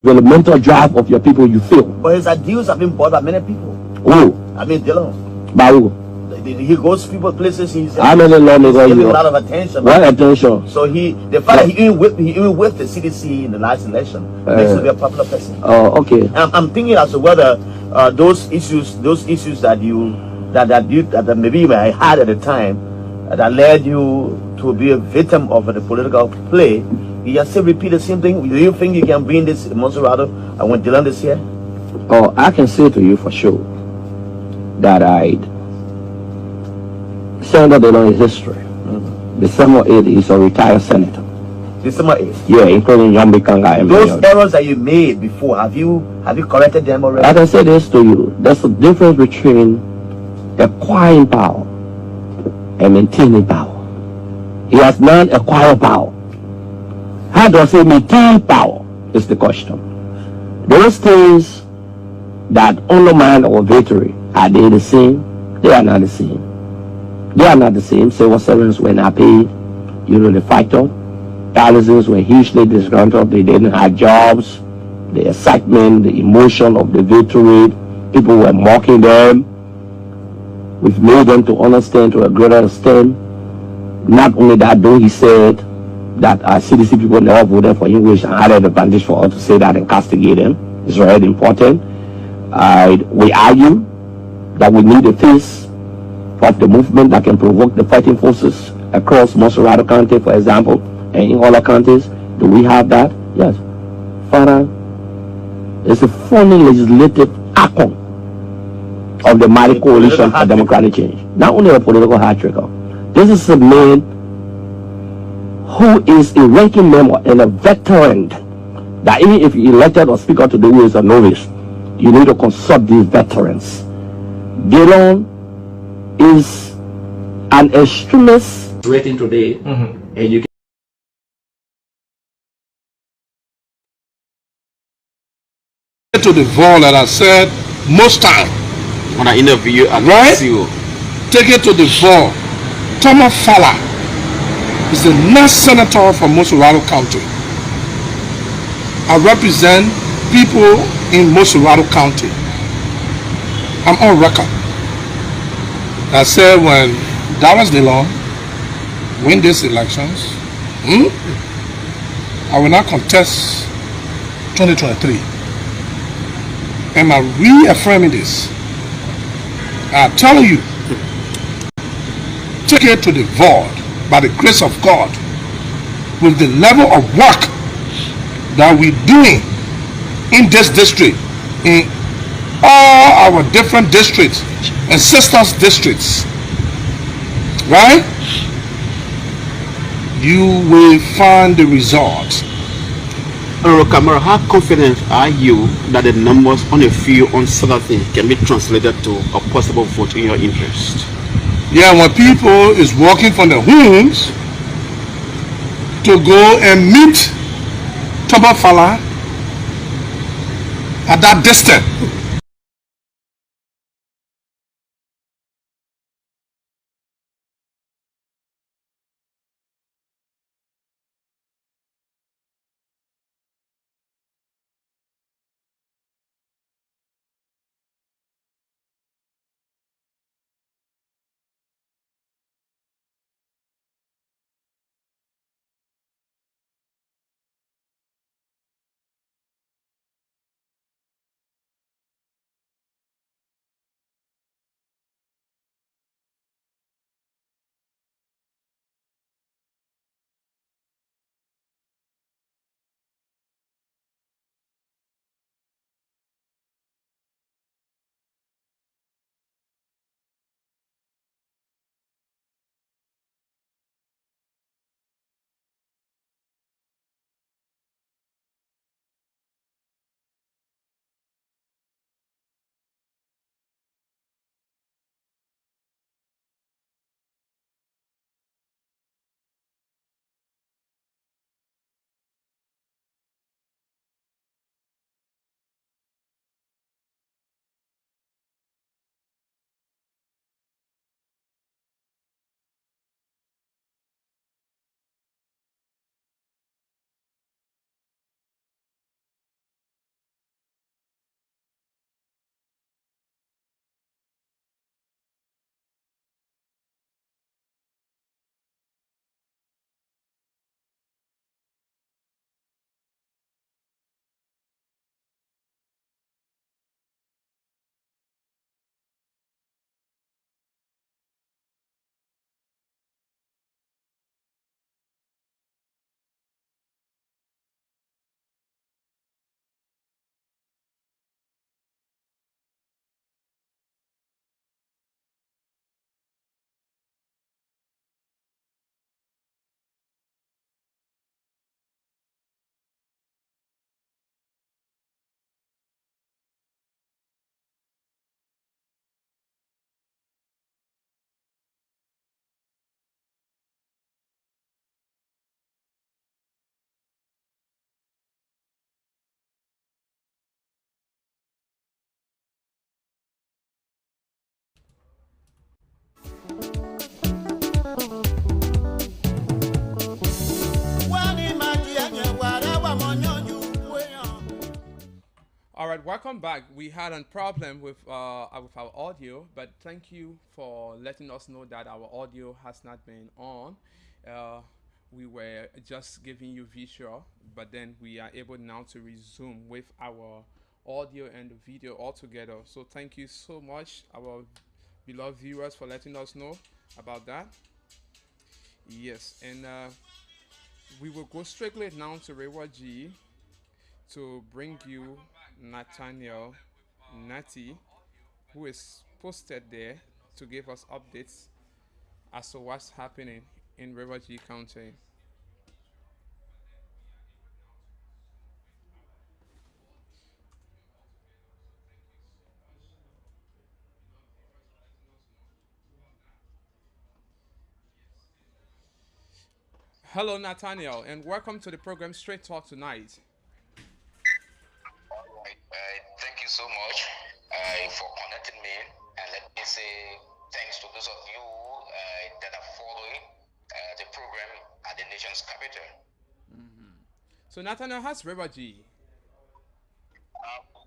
developmental drive of your people, you feel. But his ideals have been bought by many people. Who? I mean, Dylan. By who? He goes to people places. He's How many lawmakers giving you a lot of attention. What attention? So the fact that he even whipped the CDC in the last election makes him a popular person. Oh, okay. I'm thinking as to whether those issues that maybe you may have had at the time that led you to be a victim of the political play, you just still repeat the same thing. Do you think you can bring this in Monserrado when Dylan is here? Oh, I can say to you for sure that Senator Dylan is history. December 8th, he's a retired senator. December 8th? Yeah, including Yambi Kanga. Those errors that you made before, have you corrected them already? I can say this to you. There's a difference between acquiring power and maintaining power. He has not acquired power. How does he maintain power is the question. Those things that undermine our victory, are they the same? They are not the same. They are not the same. Civil servants were not paid. You know the factor. Thousands were hugely disgruntled. They didn't have jobs. The excitement, the emotion of the victory, people were mocking them. We've made them to understand to a greater extent. Not only that, though, he said that CDC people never voted for him, which had an advantage for us to say that and castigate him. It's very important. We argue that we need a face of the movement that can provoke the fighting forces across Monserrado County, for example, and in other counties. Do we have that? Yes. Father, it's a funny legislative outcome of the mighty coalition for democratic change. Not only a political hat tricker. This is a man who is a ranking member and a veteran that even if you elected or speaker today who is a novice, you need to consult these veterans. Dylan is an extremist. Waiting today, and you to the vault that I said most time when I interview you at right? CEO. Take it to the vault. Thomas Fala is the next senator from Monserrado County. I represent people in Monserrado County. I'm on record. I said when Dallas Dylan win these elections, I will not contest 2023. Am I reaffirming this? I tell you, take it to the vault by the grace of God with the level of work that we're doing in this district, in all our different districts and sisters districts, right? You will find the results. Kamara, how confident are you that the numbers on the field on Saturday can be translated to a possible vote in your interest? Yeah, when people is walking from their homes to go and meet Thomas Fala at that distance, right, welcome back. We had a problem with our audio, but thank you for letting us know that our audio has not been on. Uh, we were just giving you visual, but then we are able now to resume with our audio and the video all together. So thank you so much, our beloved viewers, for letting us know about that. Yes, and we will go strictly now to Rewa G to bring you Nathaniel Natty, who is posted there to give us updates as to what's happening in River G County. Hello, Nathaniel, and welcome to the program Straight Talk tonight. All right. Thank you so much for connecting me. And let me say thanks to those of you that are following the program at the nation's capital. So, Nathaniel, how's River G?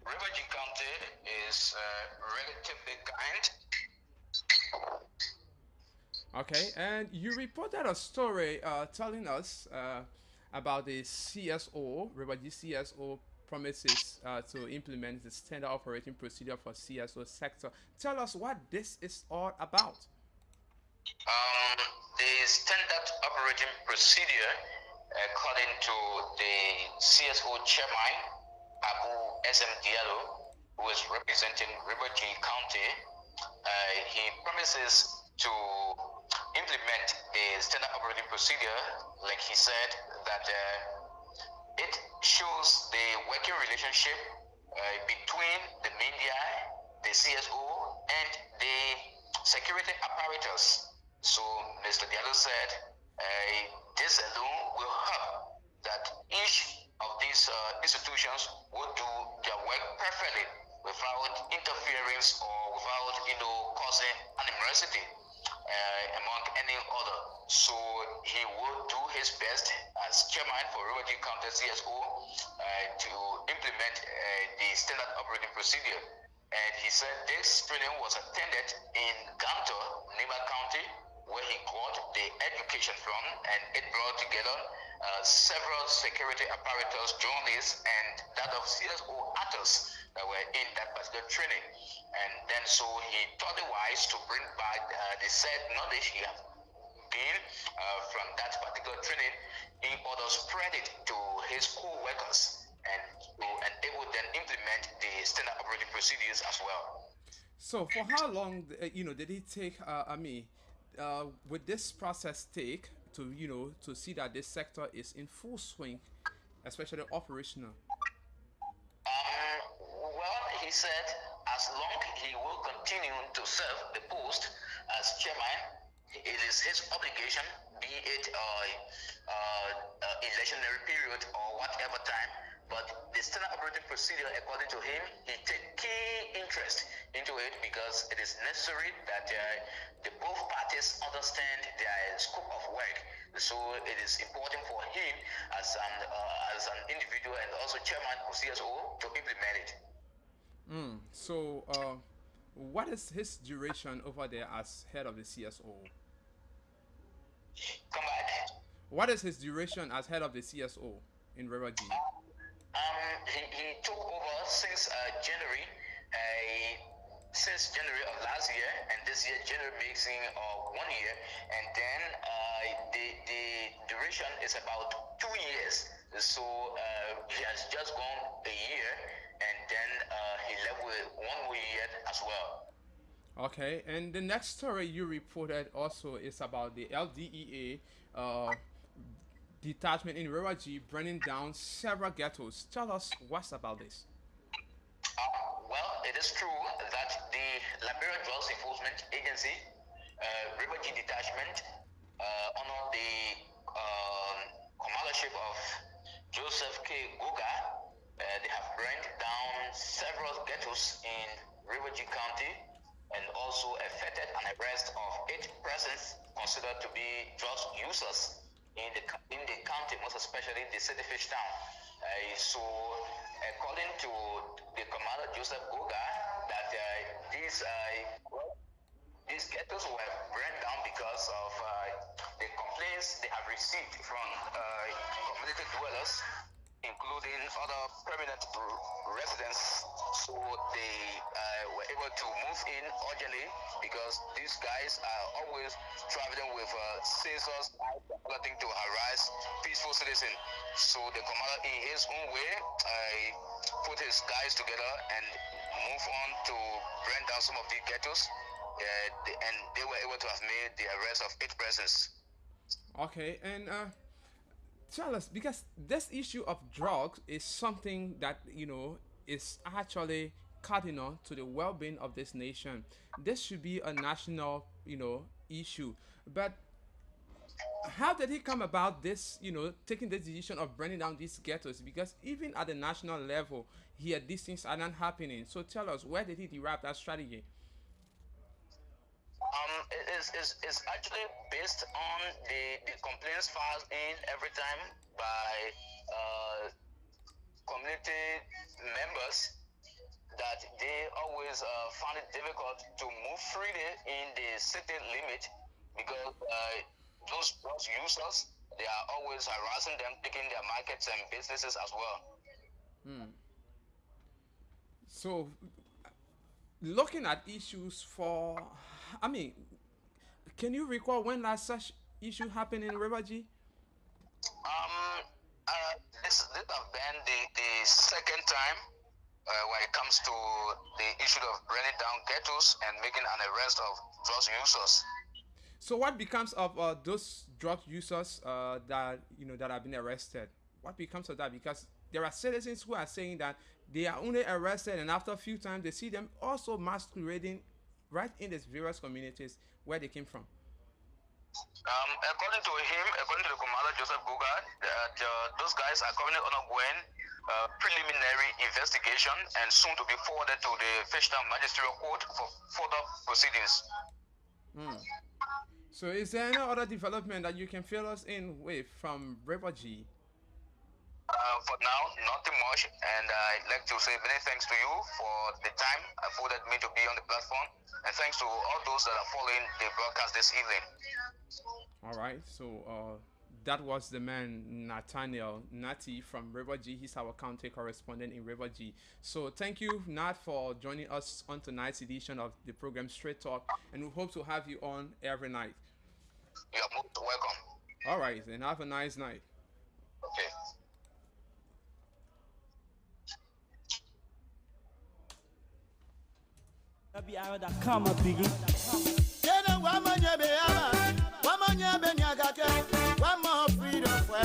River G County is relatively kind. Okay, and you reported a story telling us about the CSO, River G CSO promises to implement the standard operating procedure for CSO sector. Tell us what this is all about. The standard operating procedure, according to the CSO chairman, Abu SM Diallo, who is representing River G County, he promises to implement the standard operating procedure, like he said, that it shows the working relationship between the media, the CSO, and the security apparatus. So Mr. Diallo said this alone will help that each of these institutions will do their work perfectly without interference or without causing animosity among any other. So he will do his best as chairman for River G County CSO to implement the standard operating procedure. And he said this training was attended in Ganto, Nima County, where he got the education from, and it brought together several security apparatus journalists and that of CSO actors that were in that particular training. And then so he thought it wise to bring back the said knowledge he had gained from that particular training in order to spread it to his co-workers and to enable them implement the standard operating procedures as well. So, for how long, did it take? Would this process take to see that this sector is in full swing, especially operational? Well, he said as long he will continue to serve the post as chairman, it is his obligation, be it electionary period or whatever time. But the standard operating procedure, according to him, he take key interest into it because it is necessary that the both parties understand their scope of work. So it is important for him as an individual and also chairman of CSO to implement it. So, what is his duration over there as head of the CSO? Come back. What is his duration as head of the CSO in River G? He took over since January of last year, and this year January making 1 year, and then the duration is about 2 years. So he has just gone a year, and then he left with 1 more year as well. Okay, and the next story you reported also is about the LDEA detachment in River G burning down several ghettos. Tell us what's about this. Well, it is true that the Liberia Drugs Enforcement Agency, River G Detachment, under the commandership of Joseph K. Goga, they have burned down several ghettos in River G County and also effected an arrest of 8 persons considered to be drug users in the county, most especially the City Fish Town. So according to the commander Joseph Goga, that these ghettos were burned down because of the complaints they have received from community dwellers, including other permanent residents. So they were able to move in urgently because these guys are always traveling with scissors, plotting to harass peaceful citizens. So the commander, in his own way, put his guys together and move on to burn down some of the ghettos. And they were able to have made the arrest of 8 persons. Okay, and tell us, because this issue of drugs is something that is actually cardinal to the well-being of this nation. This should be a national issue. But how did he come about this, taking the decision of burning down these ghettos? Because even at the national level here, these things are not happening. So tell us, where did he derive that strategy? It's actually based on the complaints filed in every time by community members that they always found it difficult to move freely in the city limit because those drugs users, they are always harassing them, taking their markets and businesses as well. So, looking at issues can you recall when last such issue happened in River G? This have been the second time when it comes to the issue of burning down ghettos and making an arrest of drug users. So what becomes of those drug users that have been arrested? What becomes of that? Because there are citizens who are saying that they are only arrested, and after a few times they see them also masquerading right in these various communities where they came from. According to the commander Joseph Goga, those guys are currently undergoing preliminary investigation and soon to be forwarded to the Fishtown Magisterial Court for further proceedings. So is there any other development that you can fill us in with from River G? For now, nothing much, and I'd like to say many thanks to you for the time afforded me to be on the platform, and thanks to all those that are following the broadcast this evening. All right, so that was the man Nathaniel Nati from River G. He's our county correspondent in River G. So thank you, Nat, for joining us on tonight's edition of the program Straight Talk, and we hope to have you on every night. You are most welcome. All right, and have a nice night. Okay. One more freedom for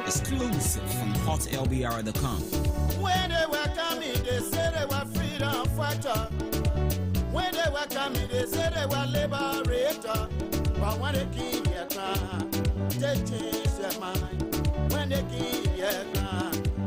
Exclusive from hotlbr.com. When they were coming, they said they were freedom fighter. When they were coming, they said they were liberator. But when they came here, they changed their mind. When they came here,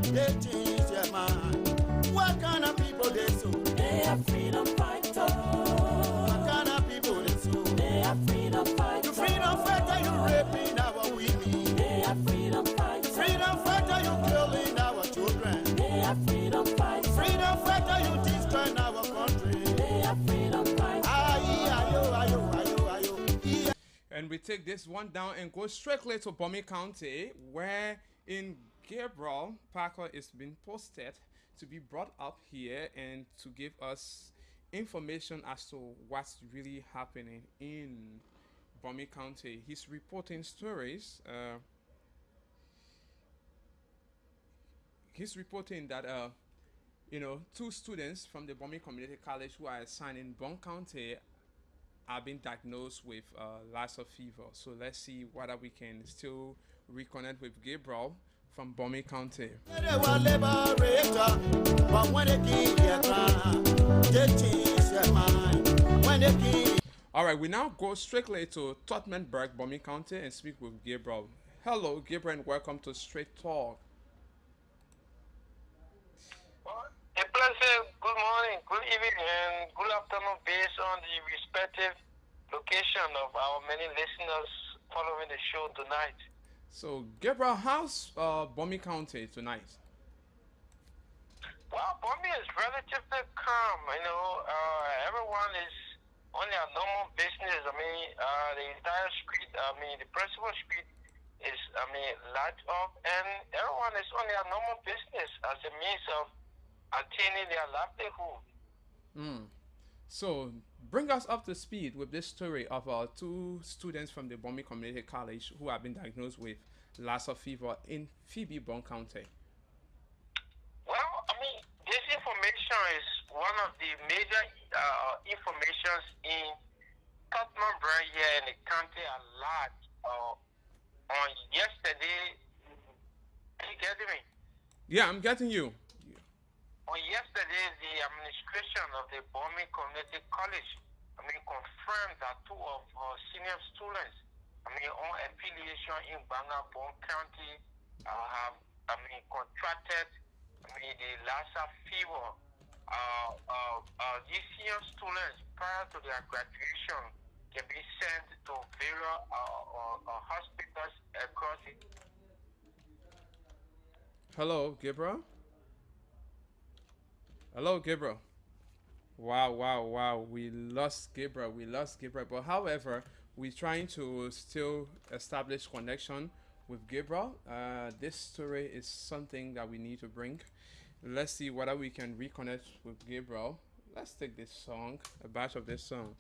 they changed their mind. What kind of people they so? They are freedom fighters. What kind of people they so? They are freedom fighters. You freedom fighter, you raping our women. They are freedom fighters. Freedom fighter, you killing our children. They are freedom fighters. Freedom fighter, you destroying our country. They are freedom fighters. And we take this one down and go strictly to Bomi County, where in Gabriel Parker is being posted to be brought up here and to give us information as to what's really happening in Bomi County. He's reporting stories. He's reporting that two students from the Bomi Community College who are assigned in Bon County are being diagnosed with Lassa fever. So let's see whether we can still reconnect with Gabriel from Bomi County. They were liberator, but when they came here, they changed their mind. When they came. All right, we now go strictly to Tottenberg, Bombing County, and speak with Gabriel. Hello, Gabriel, and welcome to Straight Talk. A pleasant good morning, good evening, and good afternoon based on the respective location of our many listeners following the show tonight. So, Gabriel, how's Bombing County tonight? Well, Bombay is relatively calm. Everyone is on their normal business. The entire street, the principal street is, light up, and everyone is on their normal business as a means of attaining their livelihood. So, bring us up to speed with this story of two students from the Bombay Community College who have been diagnosed with Lassa fever in Phoebe, Bon County. Well, this information is one of the major informations in Tottenham here in the county a lot. On yesterday, are you getting me? Yeah, I'm getting you. On yesterday, the administration of the Bombay Community College, confirmed that two of our senior students, on affiliation in Banga, Bon County, have, contracted, the Lassa fever. These senior students, prior to their graduation, can be sent to various hospitals across the. Hello, Gabriel. Hello, Gabriel. Wow. We lost Gabriel. But however, we're trying to still establish connection with Gabriel. This story is something that we need to bring. Let's see whether we can reconnect with Gabriel. Let's take this song, a batch of this song.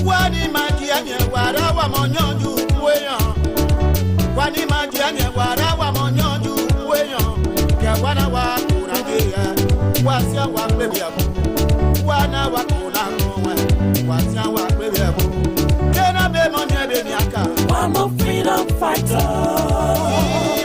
Wani magia nye wara wa monyonju kweyan. Wani magia nye wara wa monyonju kweyan. Ke wana wa kuraje ya. Wasia wa kwebia bu. Wana wa kuna nwe. Wasia wa kwebia bu. Kena be monye be miaka. I'm a freedom fighter.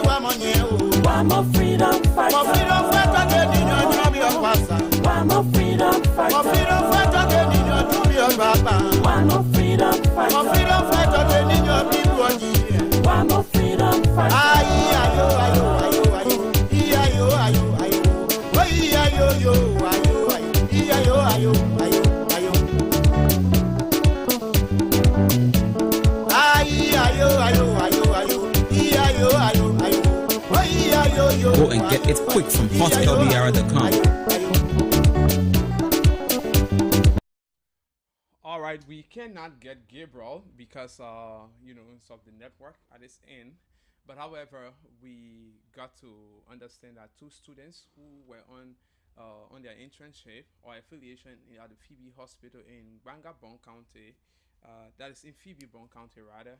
Wa monye o. I'm a freedom fighter. Mo freedom fighter ke ni nyo bi o pasa. I'm a freedom fighter. Mo freedom fighter ke ni nyo bi o papa. I'm a freedom fighter. Mo freedom fighter ke ni nyo bi o ji. I'm a freedom fighter. Ayo. Ayo. Oy ayo. Ayo. Go and get it quick from hotlbr.com. All right, we cannot get Gabriel because of the network at this end. But however, we got to understand that two students who were on their internship or affiliation at the Phoebe Hospital in Banga, Bon County, that is in Phoebe, Bon County rather,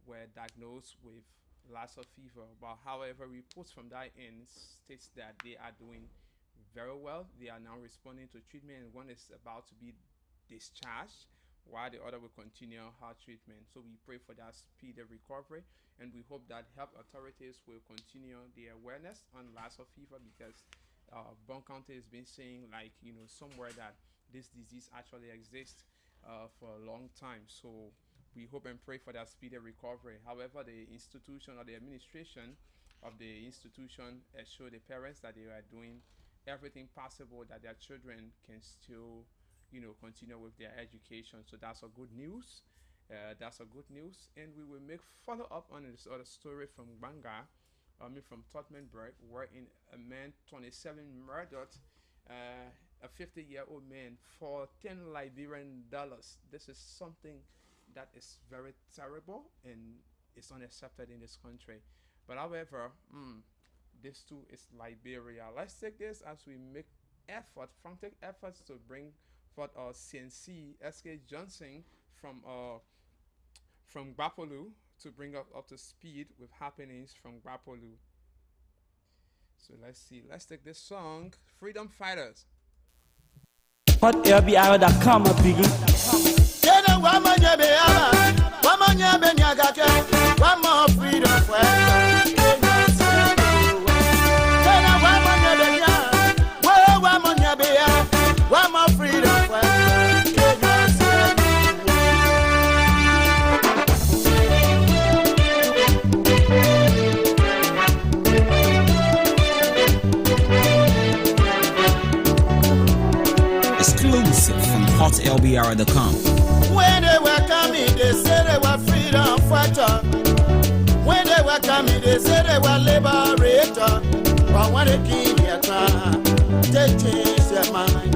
were diagnosed with Lassa fever. But however, reports from that end states that they are doing very well. They are now responding to treatment, and one is about to be discharged while the other will continue her treatment. So we pray for that speedy recovery, and we hope that health authorities will continue the awareness on Lassa fever, because Bon County has been saying somewhere that this disease actually exists for a long time. So we hope and pray for that speedy recovery. However, the institution or the administration of the institution assure the parents that they are doing everything possible that their children can still continue with their education. So that's a good news. And we will make follow up on this other story from Banga, from Tottenberg, wherein a man 27 murdered a 50-year-old man for $10 Liberian. This is something that is very terrible and it's unaccepted in this country. But however, this too is Liberia. Let's take this as we make frantic efforts to bring forth CNC SK Johnson from Gbapolu to bring us up to speed with happenings from Gbapolu. So let's see. Let's take this song, Freedom Fighters. hotlbr.com, my biggie. Tena wamanya beaba, wamanya benyagake, wamo freedom fighter. Tena wamanya benya, wo wamanya bea, wamo freedom fighter. Exclusive from hotlbr.com. When they were coming, they said they were freedom fighter. When they were coming, they said they were liberator. But when they kill their crime, they change their mind.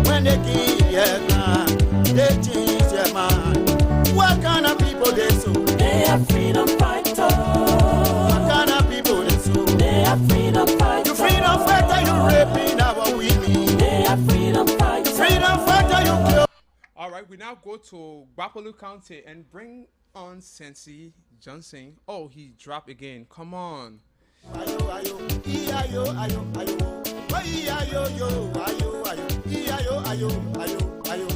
When they kill their crime, they change their mind. What kind of people they so? They are freedom fighters. What kind of people they so? They are freedom fighters. You freedom fighter, you raping our women. They are freedom fighters. Freedom fighter, you kill. All right, we now go to Gbapolu County and bring on Sensi Johnson. Oh, he dropped again. Come on. Ayo, ayo, ayo, ayo, ayo. Ayo, ayo, ayo, ayo, ayo, ayo, ayo.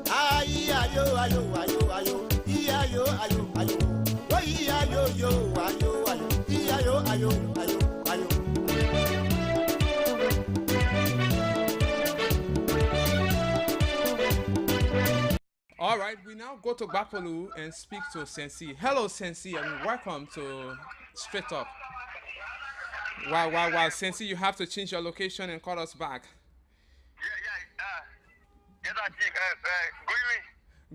Ayo, ayo, ayo, ayo, ayo. Ayo, ayo, ayo. Ayo, ayo, ayo, ayo, ayo, ayo, ayo. All right, we now go to Gbapolu and speak to Sensi. Hello, Sensi, and welcome to Straight Talk. Wow, Sensi, you have to change your location and call us back. Yes, I think. Good evening.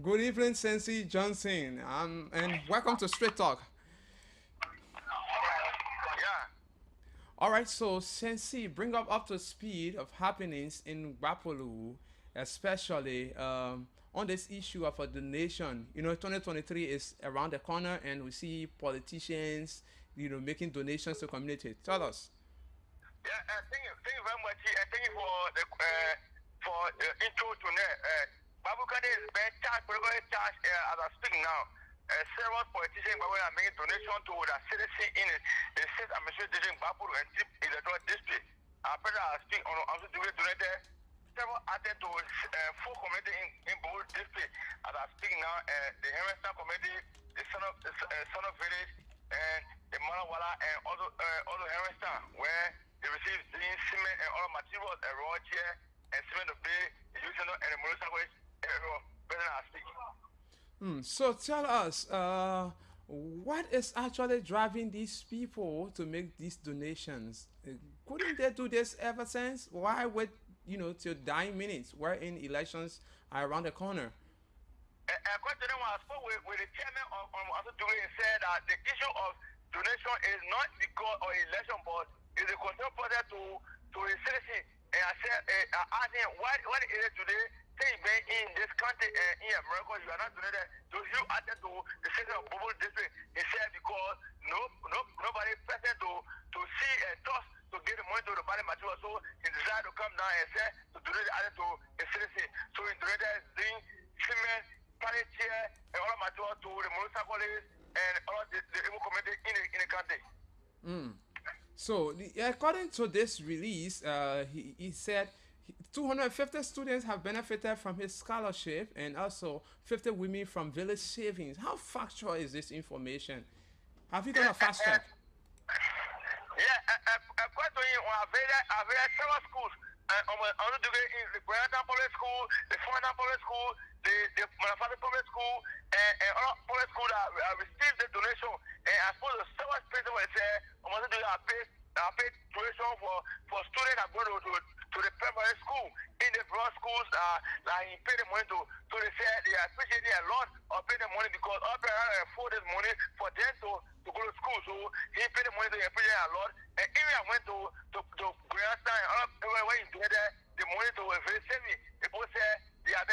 Good evening, Sensi Johnson, and welcome to Straight Talk. Yeah. All right, so Sensi, bring up to speed of happenings in Gbapolu, especially on this issue of a donation. 2023 is around the corner, and we see politicians, making donations to community. Tell us. Yeah, thank you very much. Thank you for the intro to that. Babu Kade is being charged, as I speak now. Several politicians are making donation to the citizen in the state administration Babu and Tip Electoral District. After I speak on also donated several attend to full committee in Babu District. As I speak now, the Hermeston Committee, the Son of Village, and the Manawala, and also Hermeston, where they receive zinc, cement, and other materials, and raw chair, and cement of bay, using and the Malaysian West, present I speak. So tell us, what is actually driving these people to make these donations? Couldn't they do this ever since? Why wait, till dying minutes, wherein elections are around the corner? According to them, I spoke with the chairman of and said that the issue of donation is not because of election, but is a concern process to a citizen. And I said, I asked him, what is it today? Say, in this country, in America, you are not donated to you attend to the city of Bobo District. He said, because nobody present to see and trust to get the money to the body material. So he decided to come down and say, to donate it to the citizen. So he donated zinc, cement, pallet chair, and all material to the Malaysian College and all the Igbo community in the country. So, according to this release, he said 250 students have benefited from his scholarship, and also 50 women from village savings. How factual is this information? Have you done a fast check? According to him, I've read several schools. I'm doing the Granada Public School, the Foreign Public School, the Manufacturing Public School, and all public schools that received the donation. And I suppose the several places where they say, I pay tuition for students that go to the primary school. In the broad schools, like he pay the money to they say they appreciate a lot of pay the money because all parents afford this money for them to go to school. So he paid the money to appreciate a lot. And even I went to Grandstand and all where he did the money to a very saving. People say they are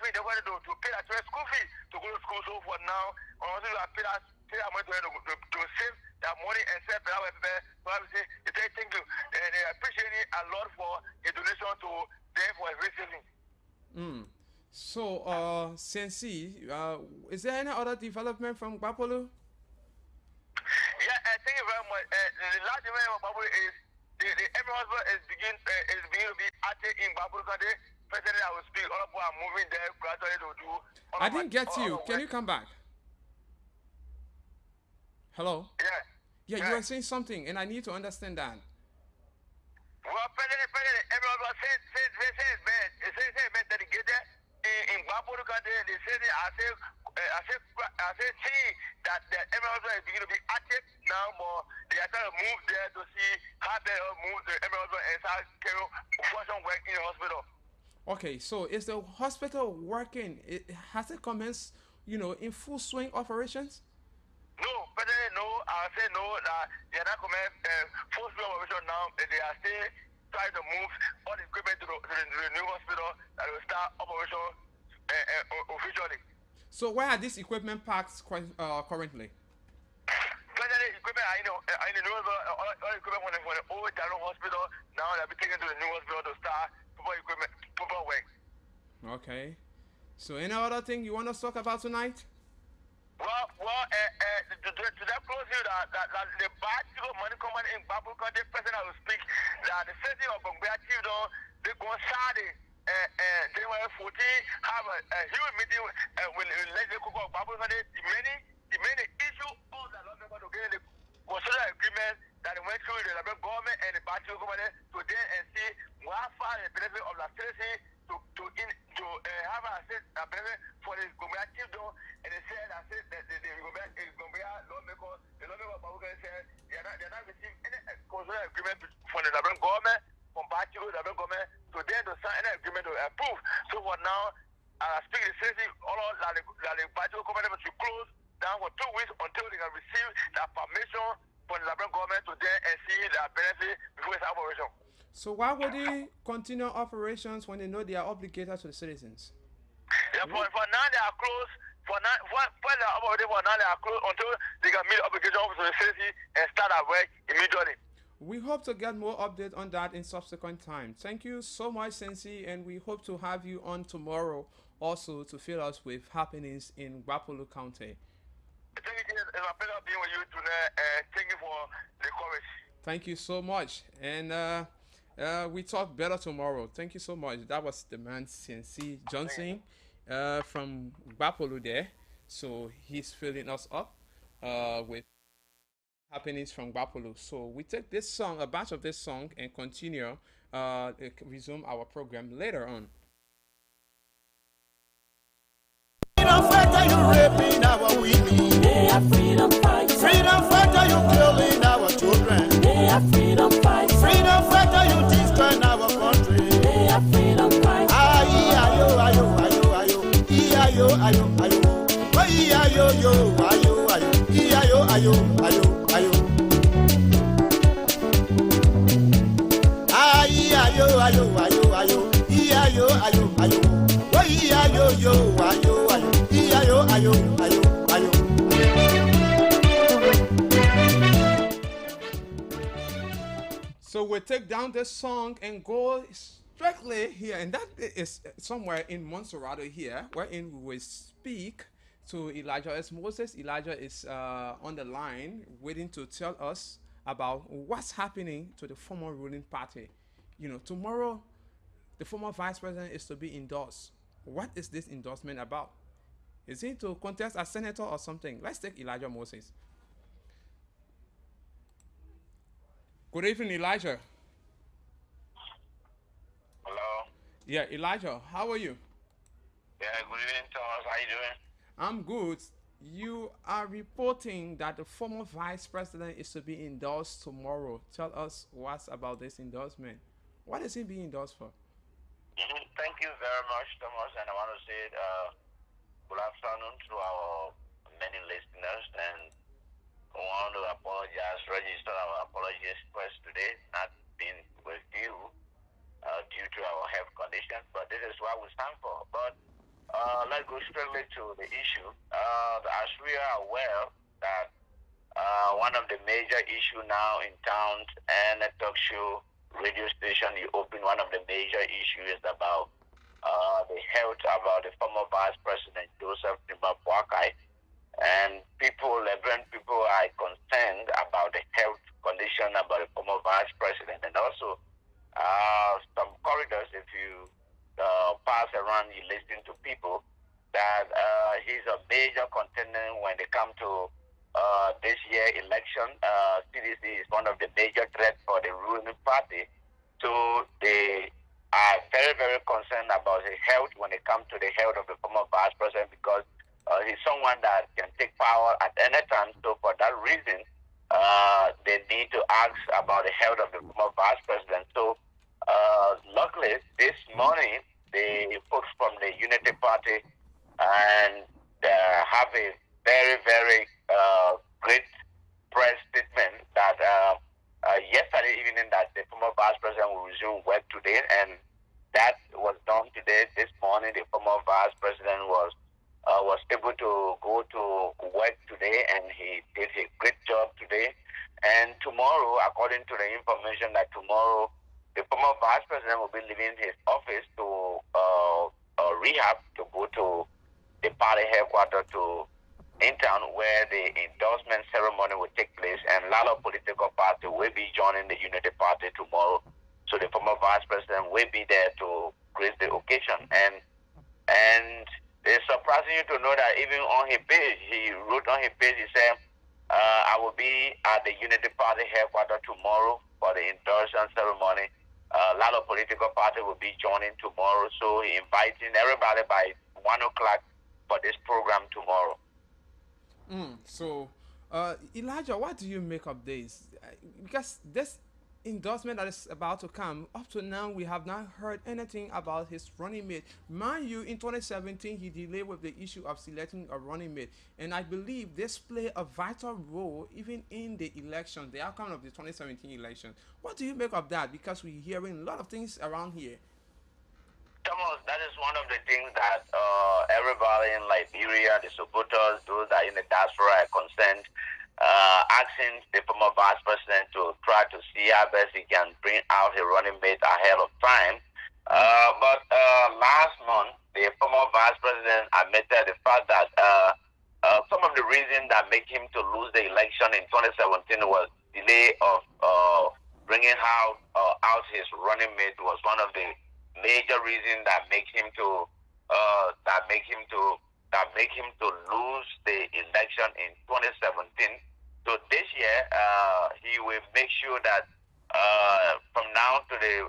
free. They wanted to pay that school fee to go to school. So for now, also I pay that money to save that money and save that way. So I would say thank you and they appreciate it a lot for a donation to them for a very saving. So, Sensi, is there any other development from Gbapolu? Yeah, thank you very much. The last development from Gbapolu is the Emir Hospital is beginning to be active in Babur County. President, I will speak. All of us are moving there gradually to do. I didn't get you. Can you come back? Hello? Yeah. Yeah, you were saying something, and I need to understand that. Well, President, everyone says, man, dedicated in Babur County. They say, I say, see that the Emir Hospital is beginning to be active now, but they are trying to move there to see how they move the Emir Hospital and start carrying function work in the hospital. Okay, so is the hospital working? Has it commenced, in full swing operations? No, President, no. I say no. They are not coming full swing operation now. They are still trying to move all the equipment to the new hospital that will start operation officially. So where are these equipment parked currently? President, equipment, in the new hospital, all equipment for the old Jalo hospital, now they'll be taken to the new hospital to start proper equipment, proper work. Okay. So any other thing you want to talk about tonight? Well, to that close here, that the bad money coming in Babu Country, President, I will speak that the city of Bongbea Chief, they go Saturday, January 14, have a huge meeting with the legislature of Babu Country. The many issue all that lot of to get the consider agreement that went through the government and the party government today and see what far the benefit of the city to have a benefit for the Bongbea Chief, and they said that the Bongbea lawmaker, the lawmaker of Babu said they are not receiving any consider agreement from the government, from party government, today to sign any agreement to approve. So for now, I speak the city, all that the party government should close down for 2 weeks until they can receive the permission from the government today and see the benefit before it's operation. So why would they continue operations when they know they are obligated to the citizens? Yeah, for now they are closed. For now they are closed until they can meet obligation to the city and start at work immediately. We hope to get more update on that in subsequent time. Thank you so much, Sensi, and we hope to have you on tomorrow also to fill us with happenings in Gbapolo County. It's a pleasure being with you tonight, and thank you for the courage. Thank you so much, and we talk better tomorrow. Thank you so much. That was the man Sensi Johnson from Gbapolo there. So he's filling us up with happenings from Gbapolo. So we take this song, a batch of this song, and continue resume our program later on. Freedom fighter, you raping our women. They are freedom fighters. Freedom fighter, you killing our children. They are freedom fighters. Freedom fighter, you destroying our country. They are freedom fighters. Ayo, ayo, ayo, ayo, ayo, ayo, ayo. Oh, ayo, yo, ayo, ayo, ayo, ayo, ayo, ayo. Ayo, ayo, ayo, ayo, ayo, ayo, ayo. Oh, ayo, yo, ayo, ayo, ayo, ayo, ayo. So we take down this song and go strictly here, and that is somewhere in Monserrado here, wherein we will speak to Elijah S. Moses. Elijah is on the line waiting to tell us about what's happening to the former ruling party. Tomorrow the former vice president is to be endorsed. What is this endorsement about? Is he to contest as senator or something? Let's take Elijah Moses. Good evening, Elijah. Hello. Yeah, Elijah, how are you? Yeah, good evening, Thomas. How you doing? I'm good. You are reporting that the former vice president is to be endorsed tomorrow. Tell us what's about this endorsement. What is he being endorsed for? Thank you very much, Thomas. And I want to say good afternoon to our many listeners. And I want to apologize, register our apologies first today, not being with you due to our health conditions. But this is what we stand for. But let's go straight to the issue. As we are aware that one of the major issues now in town and a talk show radio station you open, one of the major issues is about the health about the former vice president Joseph Timba Boakai, and 11 people are concerned about the health condition about the former vice president, and come to this year election, CDC is one of the major threats for the ruling party. So they are very, very concerned about his health when it comes to the health of the former vice president, because he's someone that can take power at any time. So for that reason, they need to ask about the health of the former vice president. So luckily, this morning, the folks from the Unity Party and have a very, very great press statement that yesterday evening that the former vice president will resume work today, and that was done today. This morning, the former vice president was able to go to work today, and he did a great job today. And tomorrow, according to the information, that tomorrow the former vice president will be leaving his office to rehab, to go to the party headquarters in town, where the endorsement ceremony will take place, and a lot of political parties will be joining the Unity Party tomorrow. So the former vice president will be there to grace the occasion. And it's surprising you to know that even on his page, he wrote on his page, he said, I will be at the Unity Party headquarters tomorrow for the endorsement ceremony. A lot of political parties will be joining tomorrow. So he inviting everybody by 1 o'clock for this program tomorrow. So, Elijah, what do you make of this? Because this endorsement that is about to come, up to now, we have not heard anything about his running mate. Mind you, in 2017, he delayed with the issue of selecting a running mate. And I believe this played a vital role even in the election, the outcome of the 2017 election. What do you make of that? Because we're hearing a lot of things around here. Thomas, that is one of the things that everybody in Liberia, the supporters, those that are in the diaspora are concerned, asking the former vice president to try to see how best he can bring out a running mate ahead of time. But last month, the former vice president admitted the fact that some of the reasons that make him to lose the election in 2017 was delay of bringing out his running mate was one of the major reason that make him to lose the election in 2017. So this year, he will make sure that from now to the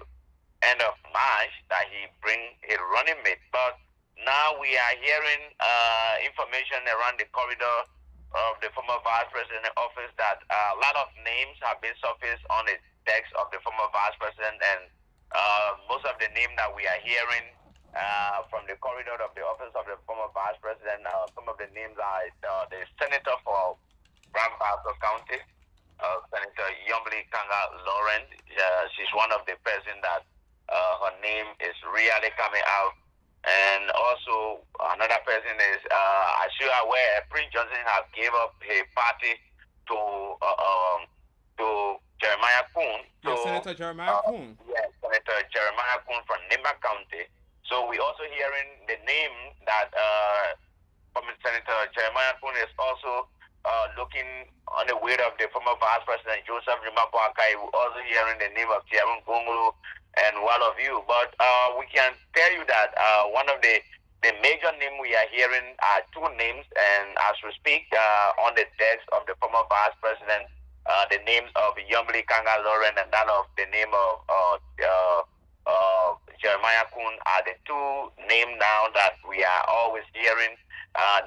end of March that he bring a running mate. But now we are hearing information around the corridor of the former vice president office that a lot of names have been surfaced on the desk of the former vice president, and most of the names that we are hearing from the corridor of the office of the former vice president, some of the names are the senator for Grand Bassa County, Senator Yombly Kanga Lauren. She's one of the person that her name is really coming out. And also another person is, as you are aware, Prince Johnson has gave up his party to Jeremiah Kuhn. So, Senator Jeremiah Kuhn. Yes, Senator Jeremiah Kuhn from Nimba County. So we also hearing the name that from Senator Jeremiah Kuhn is also looking on the way of the former Vice President Joseph Rimapouakai. We're also hearing the name of Tiarun Gongulu and one of you. But we can tell you that one of the major names we are hearing are two names, and as we speak on the desk of the former Vice President, the names of Yombly Kanga Lauren and that of the name of Jeremiah Kuhn are the two names now that we are always hearing.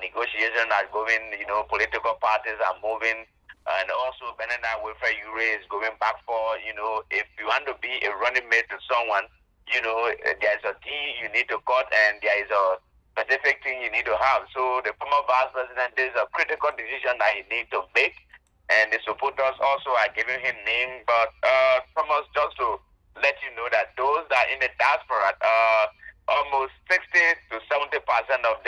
Negotiations are going, political parties are moving, and also Benena Wilfred Ure is going back for, if you want to be a running mate to someone, there's a deal you need to cut and there is a specific thing you need to have. So the former Vice President, there's a critical decision that he needs to make, and the supporters also are giving him name. But Thomas, just to let you know that those that are in the diaspora, almost 60 to 70% of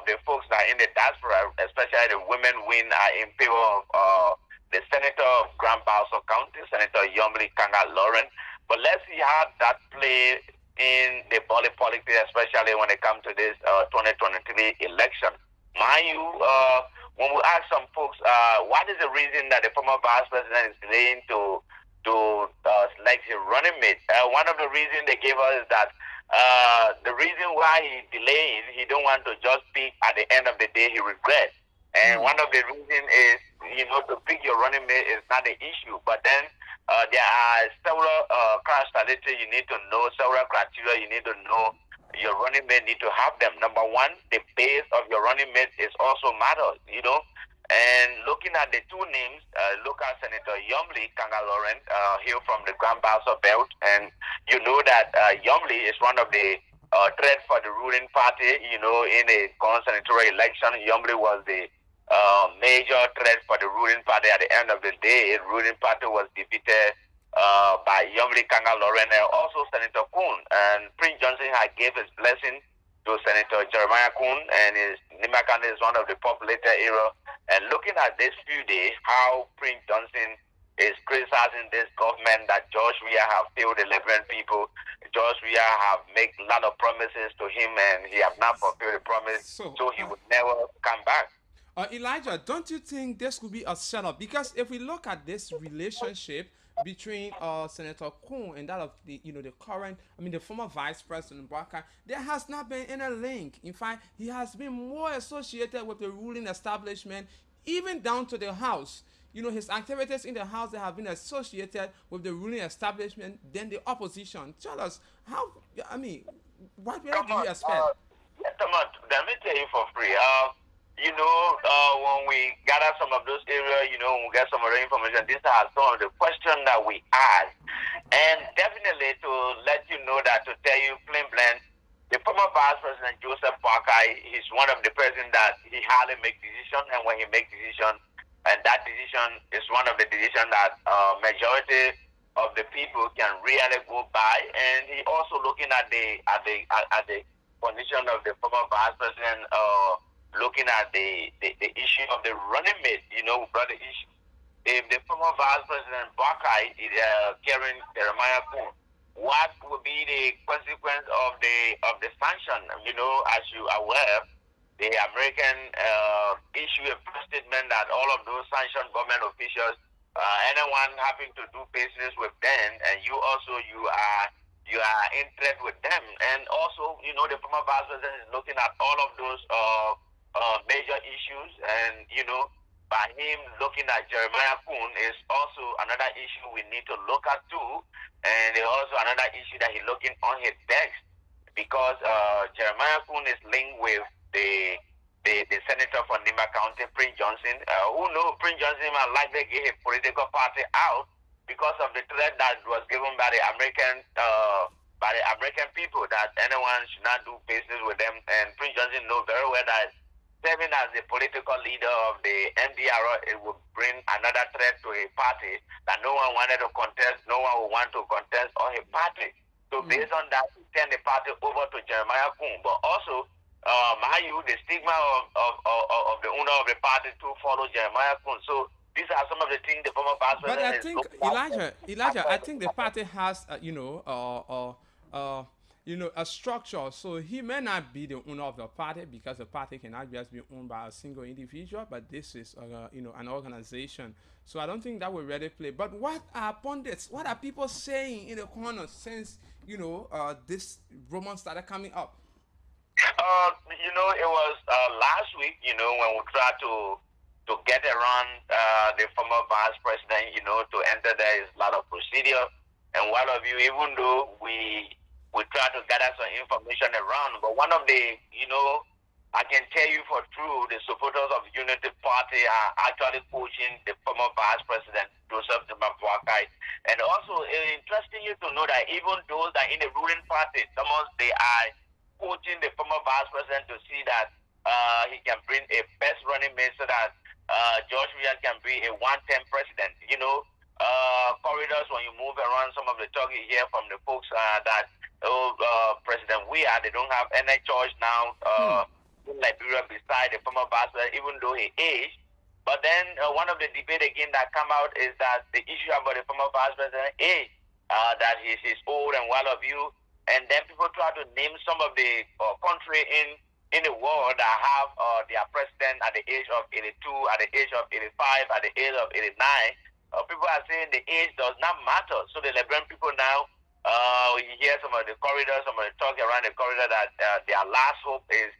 the folks that are in the diaspora, especially the women win, are in favor of the Senator of Grand Bassa County, Senator Yombly Kanga Lauren. But let's see how that plays in the body politics, especially when it comes to this 2023 election. Mind you, when we ask some folks, what is the reason that the former Vice President is delaying to select his running mate? One of the reasons they gave us is that the reason why he delayed, he don't want to just speak at the end of the day, he regrets. And one of the reasons is, to pick your running mate is not an issue. But then there are several characteristics you need to know, several criteria you need to know. Your running mate need to have them. Number one, the base of your running mate is also matters, And looking at the two names, look at Senator Yumli Kanga-Lawrence, here from the Grand Bassa Belt, and you know that Yumli is one of the threats for the ruling party. In a senatorial election, Yumli was the major threat for the ruling party. At the end of the day, the ruling party was defeated by Yumli Kanga-Lawrence and also Senator Kuhn. And Prince Johnson had gave his blessing to Senator Jeremiah Kuhn, and Nimba County is one of the populated areas. And looking at this few days, how Prince Johnson is criticizing this government that George Weah have failed the Liberian people. George Weah have made a lot of promises to him, and he have not fulfilled the promise, so he would never come back. Elijah, don't you think this could be a setup? Because if we look at this relationship between Senator Kuhn and that of the the former Vice President Bwaka, there has not been any link. In fact, he has been more associated with the ruling establishment, even down to the House. His activities in the House that have been associated with the ruling establishment than the opposition. Tell us what really do you expect? Let me tell you for free. When we gather some of those areas, when we get some of the information, these are some of the questions that we ask. And definitely to let you know that, to tell you plain blank, the former Vice President Joseph Boakai is one of the presidents that he hardly makes decisions, and when he makes decisions, and that decision is one of the decisions that majority of the people can really go by. And he also looking at the condition of the former Vice President, looking at the issue of the running mate, we brought the issue. If the former Vice President Boakai is carrying Jeremiah Kuhn, what would be the consequence of the sanction? As you are aware, the American issued a press statement that all of those sanctioned government officials, anyone having to do business with them, and you are interested with them, and also the former Vice President is looking at all of those major issues, and by him looking at Jeremiah Kuhn is also another issue we need to look at too, and also another issue that he's looking on his desk, because Jeremiah Kuhn is linked with the senator from Nimba County, Prince Johnson. Who knows, Prince Johnson might likely get his political party out because of the threat that was given by the American people that anyone should not do business with them. And Prince Johnson knows very well that serving as the political leader of the NDR, it would bring another threat to a party that no one wanted to contest, no one would want to contest on a party. So based on that, we turn the party over to Jeremiah Kuhn. But also, the stigma of the owner of the party to follow Jeremiah Kuhn. So these are some of the things the former Vice President. But I think Elijah, I think the party has a structure. So he may not be the owner of the party, because the party cannot just be owned by a single individual. But this is an organization. So I don't think that will really play. But what are pundits? What are people saying in the corner since this rumor started coming up? It was last week, when we tried to get around the former Vice President, to enter there is a lot of procedure. And one of you, even though we try to gather some information around, but one of the, I can tell you for true, the supporters of Unity Party are actually coaching the former Vice President, Joseph Boakai. And also, it's interesting you to know that even those that in the ruling party, they are coaching the former Vice President to see that he can bring a best running mate so that George Weah can be a one-term president. Corridors, when you move around, some of the talk you hear from the folks that President Weah, they don't have any choice now in Liberia beside the former Vice President, even though he aged. But then one of the debate again that come out is that the issue about the former Vice President age, that he's old and what have you. And then people try to name some of the country in the world that have their president at the age of 82, at the age of 85, at the age of 89. People are saying the age does not matter. So the Liberian people now, you hear some of the corridors, some of the talk around the corridor that their last hope is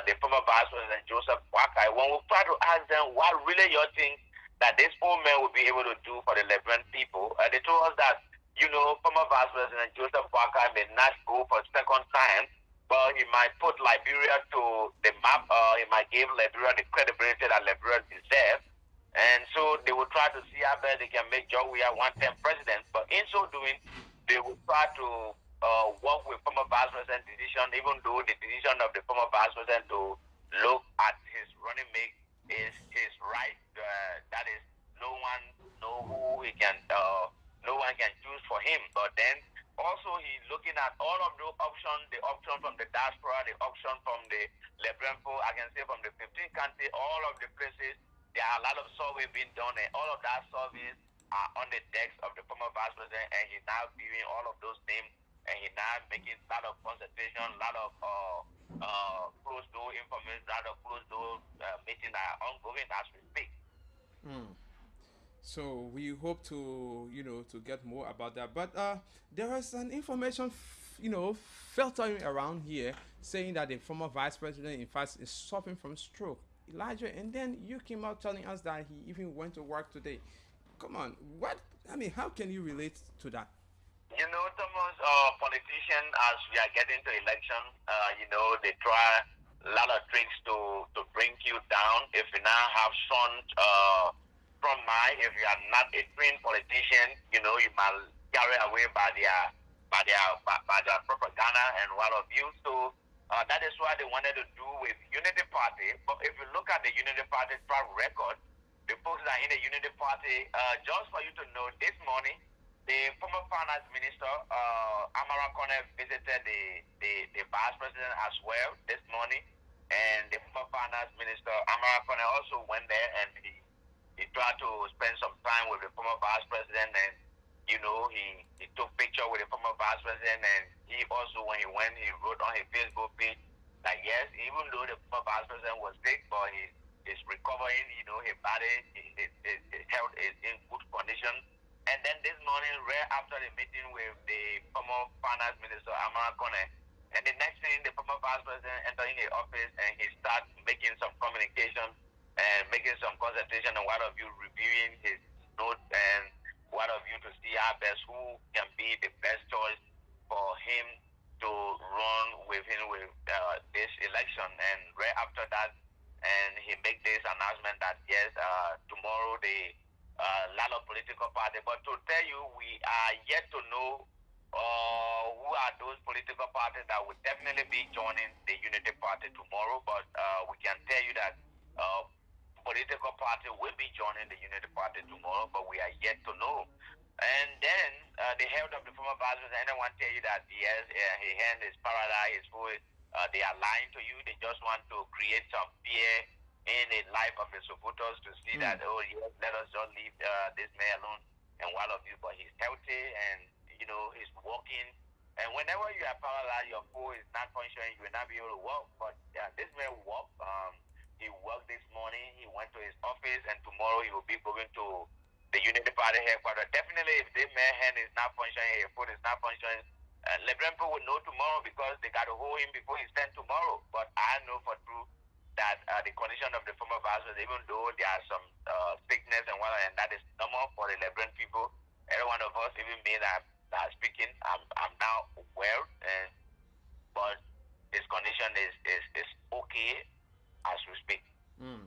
the former former Vice President Joseph Boakai, when we try to ask them what really you think that this old man will be able to do for the Liberian people, they told us that, former Vice President Joseph Boakai may not go for a second time, but he might put Liberia to the map. He might give Liberia the credibility that Liberia deserves. And so they will try to see how best they can make George Weah one-term president. But in so doing, they will try to work with former Vice President's decision, even though the decision of the former Vice President to look at his running mate is his right. That is, no one know who he can, no one can choose for him. But then also he's looking at all of those options, the option from the diaspora, the option from the Liberian people, I can say from the 15 countries, all of the places. There are a lot of surveys being done, and all of that surveys are on the decks of the former Vice President, and he's now viewing all of those names, and he's now making a lot of consultation, a lot of closed-door information, a lot of closed-door meetings that are ongoing as we speak. So we hope to, to get more about that. But there is an information, filtering around here saying that the former Vice President, in fact, is suffering from stroke. Elijah, and then you came out telling us that he even went to work today. Come on, how can you relate to that? Thomas, politicians, as we are getting to election, they try a lot of tricks to bring you down. If you now have sons from if you are not a trained politician, you might carry away by their propaganda and all of you. So that is what they wanted to do with Unity Party. But if you look at the Unity Party track record, the folks that are in the Unity Party, just for you to know, this morning, the former finance minister, Amara Kone, visited the vice president as well this morning. And the former finance minister, Amara Kone, also went there and he tried to spend some time with the former vice president, and he took picture with the former vice president, and he also, when he went, he wrote on his Facebook page that yes, even though the former vice president was sick, but he's recovering, his body, his health is in good condition. And then this morning, right after the meeting with the former finance minister, Amara Kone, and the next thing, the former vice president entered in the office and he started making some communication and making some consultation, and one of you reviewing his notes, and one of you to see how best who can be the best choice for him to run with him with this election. And right after that, and he made this announcement that yes, tomorrow the lot of political parties. But to tell you, we are yet to know who are those political parties that will definitely be joining the Unity Party tomorrow. But we can tell you that political party will be joining the Unity Party tomorrow, but we are yet to know. And then the health of the former vice president, anyone tell you that yes, his hand is paralyzed, his foot, they are lying to you. They just want to create some fear in the life of the supporters to see that, oh yes, let us just leave this man alone and one of you, but he's healthy and he's walking. And whenever you are paralyzed, your foot is not functioning, you will not be able to walk. But this man walked. He worked this morning, he went to his office, and tomorrow he will be going to the Unity Party headquarters. Definitely, if this man's hand is not functioning, his foot is not functioning, Liberian people will know tomorrow because they got to hold him before he stands tomorrow. But I know for true that the condition of the former vice president, even though there are some sickness and whatnot, and that is normal for the Liberian people, every one of us, even me that are speaking, I'm now well, but his condition is okay as we speak.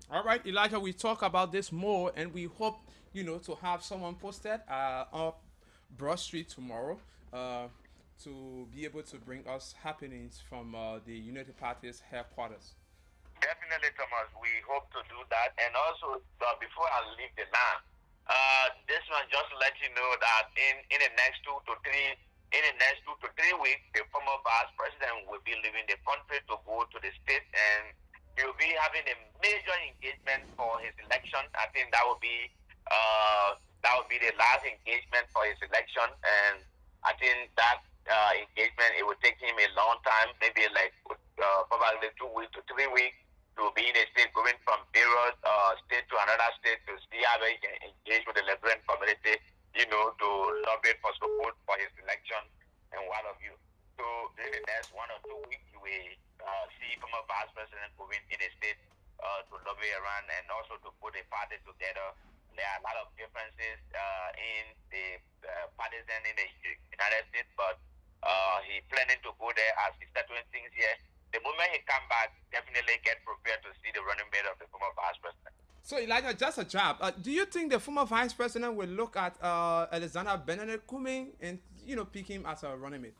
All right, Elijah, we talk about this more, and we hope to have someone posted on Broad Street tomorrow to be able to bring us happenings from the Unity Party's headquarters. Definitely, Thomas. We hope to do that. And also, before I leave the land, this one just to let you know that in the next 2 to 3 weeks, the former vice president will be leaving the country to go to the state, and he will be having a major engagement for his election. I think that will be the last engagement for his election, and I think that engagement, it will take him a long time, maybe like probably 2 weeks to 3 weeks, to be in a state, going from various state to another state to see how he can engage with the Liberian community, to lobby for support for his election and one of you. So in the next 1 or 2 weeks, he will see former Vice President going in a state to lobby around and also to put a party together. There are a lot of differences in the partisan in the United States, but he planning to go there as he's doing things here. The moment he come back, definitely get prepared to see the running mate of the former Vice President. So Elijah, just a jab. Do you think the former Vice President will look at Alexander Benedict Cumming and pick him as a running mate?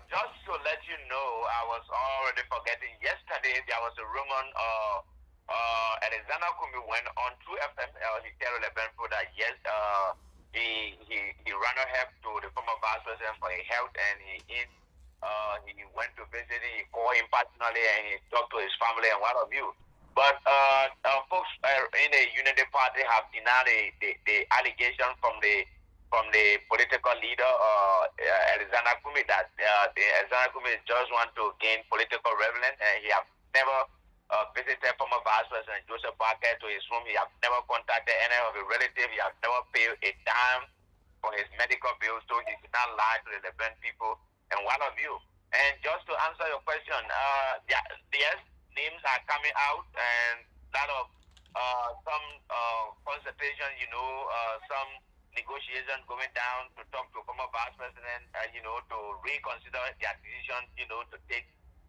Just to let you know, I was already forgetting. Yesterday there was a rumor. Alexander Cumming went on 2FM. He told the people that yes, he ran ahead to the former Vice President for his health, and he went to visit. He called him personally, and he talked to his family and what have you. But folks in the Unity Party have denied the allegation from the political leader Alexander Cumming that Alexander Cumming just want to gain political relevance, and he have never visited former Vice President Joseph Boakai to his room. He have never contacted any of his relatives. He have never paid a dime for his medical bills, so he did not lie to the Lebanon people and what have you. And just to answer your question, yes, names are coming out, and a lot of some consultation, some negotiation going down to talk to former Vice President, to reconsider their decision, to take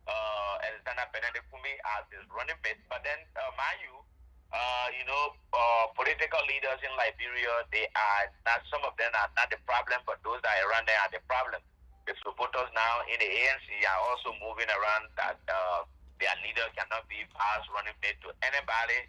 Alexander Benedict Cumming as his running mate. But then, mind you, political leaders in Liberia, they are not, some of them are not the problem, but those that are around there are the problem. The supporters now in the ANC are also moving around that their leader cannot be passed running mate to anybody.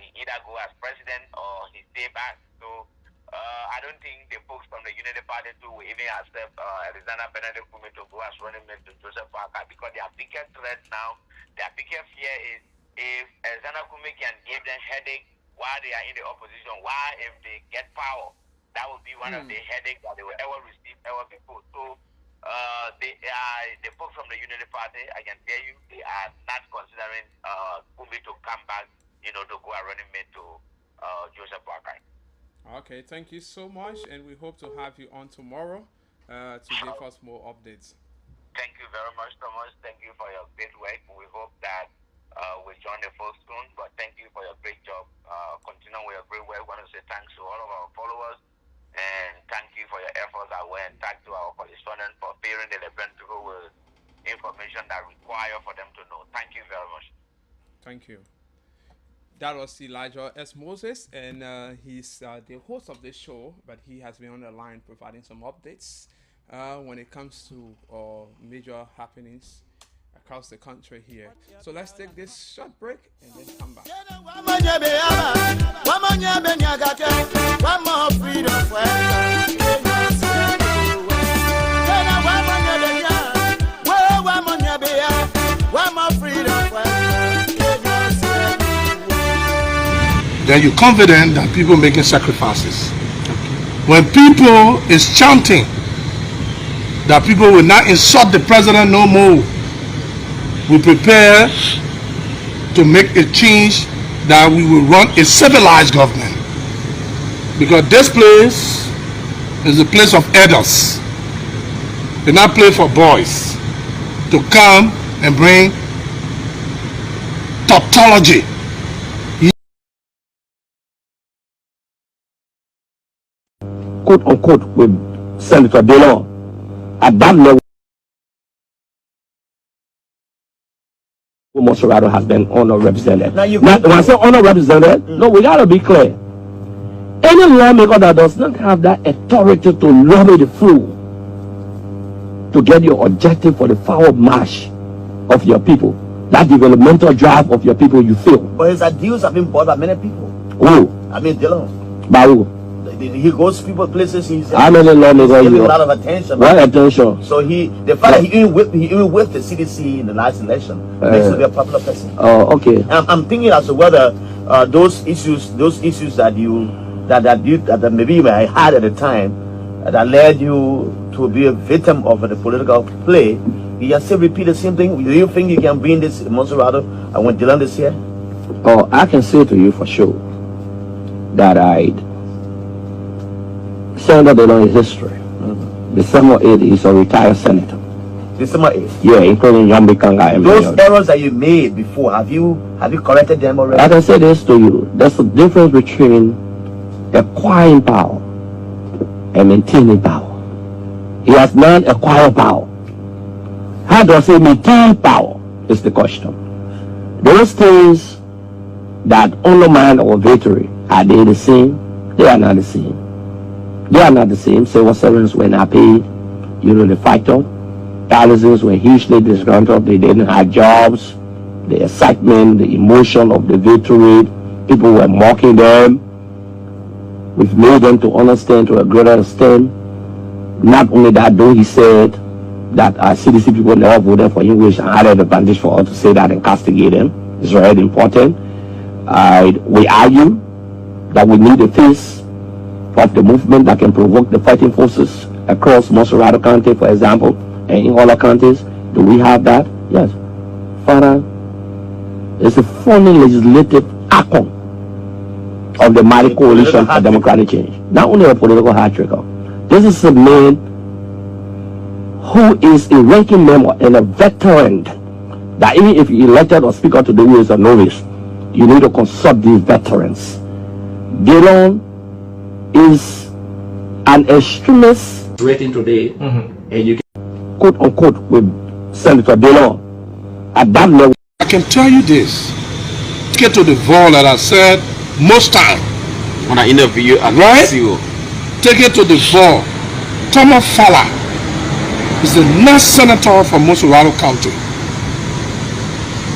He either go as president or he stay back. So I don't think the folks from the Unity Party too will even accept Alexander Benedict Cumming to go as running mate to Joseph Boakai, because their biggest threat now, their biggest fear is if Alexander Cumming can give them headache while they are in the opposition, why if they get power, that would be one of the headaches that they will ever receive ever before. So the folks from the Unity Party, I can tell you, they are not considering Cumming to come back, to go a running mate to Joseph Boakai. Okay, thank you so much, and we hope to have you on tomorrow to give us more updates. Thank you very much, Thomas. Thank you for your great work. We hope that we'll join the folks soon, but thank you for your great job. Continue with your great work. I want to say thanks to all of our followers, and thank you for your efforts as well, and thank to our correspondents for bearing the Lebanon people with information that require for them to know. Thank you very much. Thank you. That was Elijah S. Moses, and he's the host of this show, but he has been on the line providing some updates when it comes to major happenings across the country here. So let's take this short break and then come back. Then you're confident that people making sacrifices. When people is chanting that people will not insult the president no more, we prepare to make a change that we will run a civilized government. Because this place is a place of elders. They not play for boys to come and bring tautology. Quote unquote with Senator Delon at that level. Monserrato has been underrepresented. Now, when I say underrepresented, no, we gotta be clear. Any lawmaker that does not have that authority to lobby the fool to get your objective for the forward march of your people, that developmental drive of your people, you feel. But his ideals have been bought by many people. Who? I mean, Delon. By who? He goes to people places. He's how many lawmakers giving a lot of attention. What attention? So the fact that he even whipped the CDC in the last election makes him a popular person. Oh, okay. I'm thinking as to whether those issues that maybe you may have had at the time that led you to be a victim of the political play, you just still repeat the same thing. Do you think you can bring this Monserrato when Delon is here? Oh, I can say to you for sure that Senator Delon is history. December 8th, he's a retired senator. Yeah, including Yombi Kanga. Those errors that you made before, have you corrected them already? As I said this to you, there's a difference between acquiring power and maintaining power. He has not acquired power. How does he maintain power is the question. Those things that undermine our victory, are they the same? They are not the same. They are not the same. Civil servants were not paid. You know the factor. Thousands were hugely disgruntled. They didn't have jobs. The excitement, the emotion of the victory, people were mocking them. We've made them to understand to a greater extent. Not only that, though, he said that CDC people never voted for him, which added advantage for us to say that and castigate him. It's very important. We argue that we need a face of the movement that can provoke the fighting forces across Montserrat County, for example, and in other counties. Do we have that? Yes. Father, it's a funny legislative outcome of the mighty coalition for democratic change. Not only a political hat trick. This is a man who is a ranking member and a veteran that even if you elected or speaker today who is a novice, you need to consult these veterans. Dillon is an extremist rating today, and you can quote unquote with Senator Dillon at that level. I can tell you this. Get to the vault that I said most time when I interview at CEO. Take it to the vault. Thomas Fala is the next senator from Montserrat County.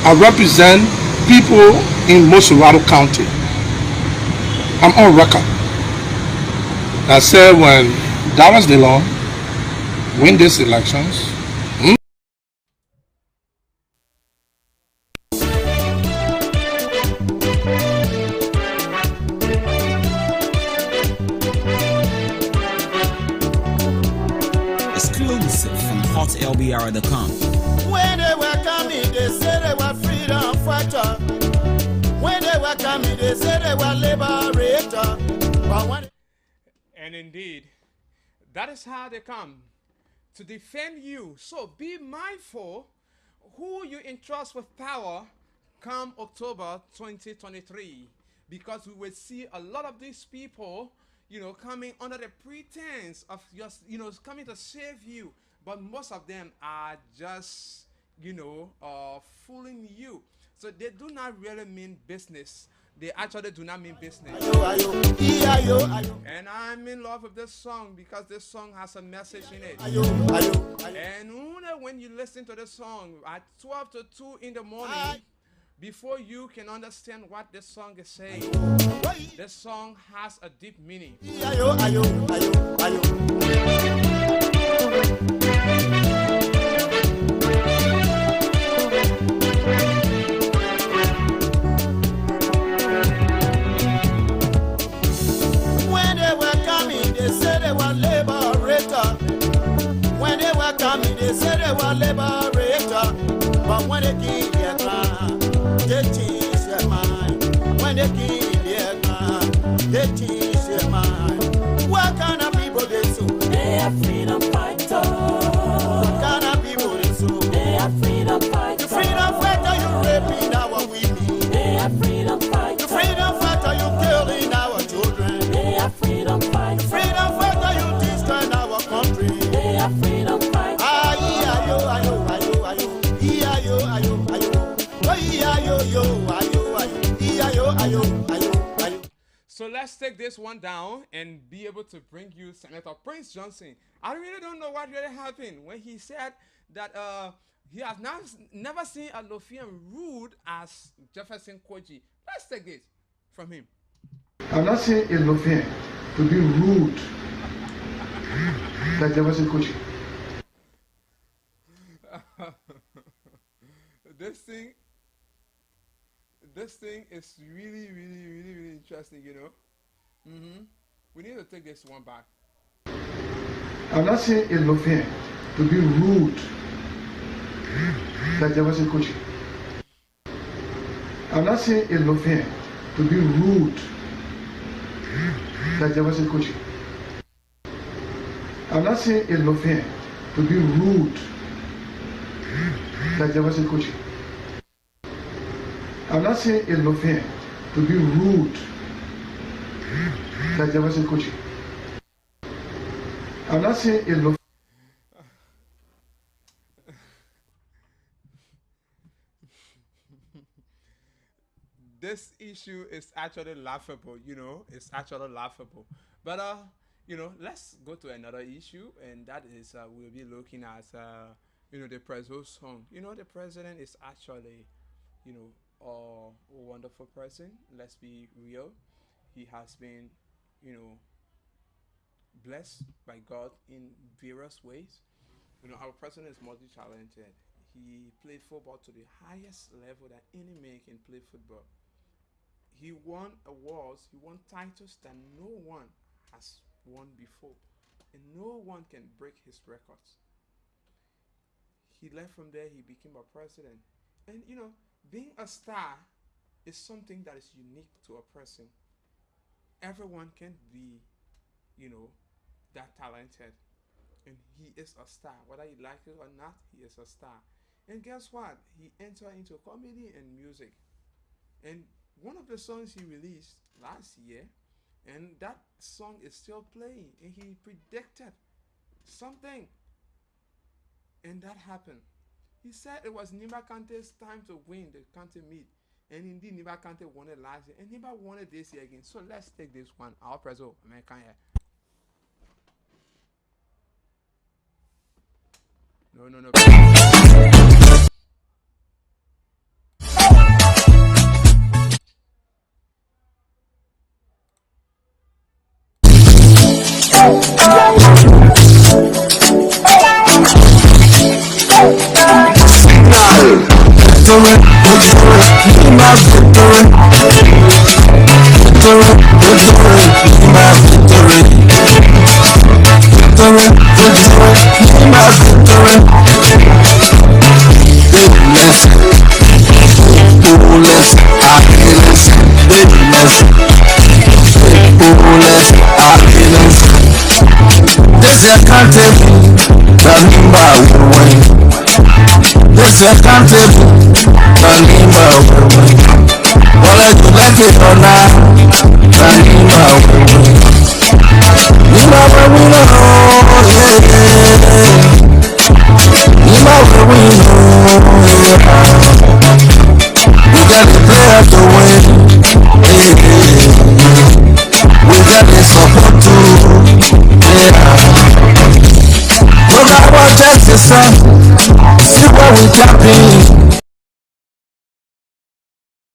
I represent people in Montserrat County. I'm on record. I said when Dallas Dillon win these elections, exclusive from hotlbr.com. When they were coming, they said they were freedom fighter. When they were coming, they said they were liberator. But when And indeed, that is how they come to defend you. So be mindful who you entrust with power come October 2023, because we will see a lot of these people, coming under the pretense of just, coming to save you. But most of them are just, fooling you. So they do not really mean business. They actually do not mean business. And I'm in love with this song because this song has a message in it. And when you listen to this song at 12 to 2 in the morning, before you can understand what this song is saying, this song has a deep meaning. They said they were liberator, but when they give their crown, they change their mind. When they give their crown, they change their mind. What kind of people they so? They are freedom fighters. What kind of people they so? They are freedom fighters. The freedom fighter you raping our women. They are freedom fighters. The freedom fighter you killing our children. They are freedom fighters. The freedom fighter you destroying our country. They are freedom fighters. So let's take this one down and be able to bring you Senator Prince Johnson. I really don't know what really happened when he said that he has never seen a Lothian rude as Jefferson Koji. Let's take this from him. I've not seen a Lothian to be rude like Jefferson Koji. This thing is really interesting, We need to take this one back. I'm not saying a Lothian to be rude like Jefferson Koji. I'm not saying a Lothian to be rude like Jefferson Koji. I'm not saying a Lothian to be rude that Jefferson coaching. I'm not saying it's not fair to be rude that Jefferson coaching. I'm not saying it's not. This issue is actually laughable, you know, it's actually laughable. But you know, let's go to another issue, and that is we'll be looking at you know, the president's song. You know, the president is actually, you know, a wonderful person. Let's be real. He has been, you know, blessed by God in various ways. You know, our president is multi-talented. He played football to the highest level that any man can play football. He won awards, he won titles that no one has won before, and no one can break his records. He left from there, he became a president. And you know, being a star is something that is unique to a person. Everyone can be, you know, that talented. And he is a star. Whether you like it or not, he is a star. And guess what? He entered into comedy and music. And one of the songs he released last year, and that song is still playing, and he predicted something, and that happened. He said it was Nimba Kante's time to win the Kante meet, and indeed Nimba Kante won it last year, and Nimba won it this year again. So let's take this one. Our preso American here. No.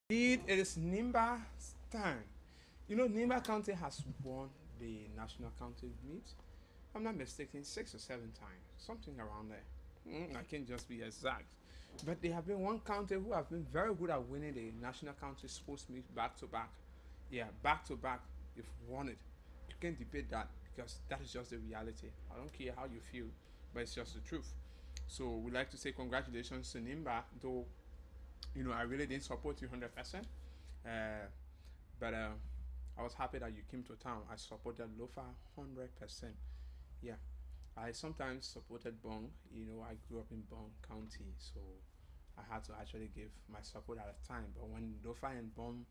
Indeed, it is Nimba's time. You know, Nimba County has won the national county meet. I'm not mistaken, 6 or 7 times, something around there. I can't just be exact. But they have been one county who have been very good at winning the national county sports meet back to back. Yeah, back to back. You've won it. You can't debate that because that is just the reality. I don't care how you feel, but it's just the truth. So we'd like to say congratulations to Nimba, though you know I really didn't support you 100%. But I was happy that you came to town. I supported Lofa 100%. Yeah, I sometimes supported Bong. You know, I grew up in Bong County, so I had to actually give my support at a time. But when Lofa and Bong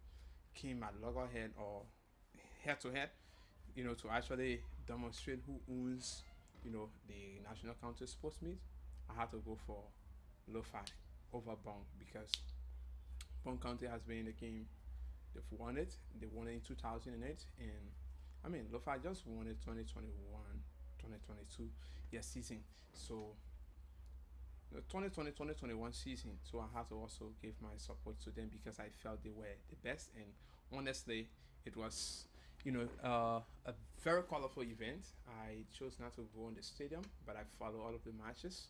came at loggerhead or head to head, you know, to actually demonstrate who owns, you know, the national county sports meet, I had to go for Lofa over Bong because Bong County has been in the game. They've won it. They won it in 2008, and I mean, Lofa just won it 2021, 2022 season. So the 2020-2021 season. So I had to also give my support to them because I felt they were the best. And honestly, it was, you know, a very colorful event. I chose not to go in the stadium, but I followed all of the matches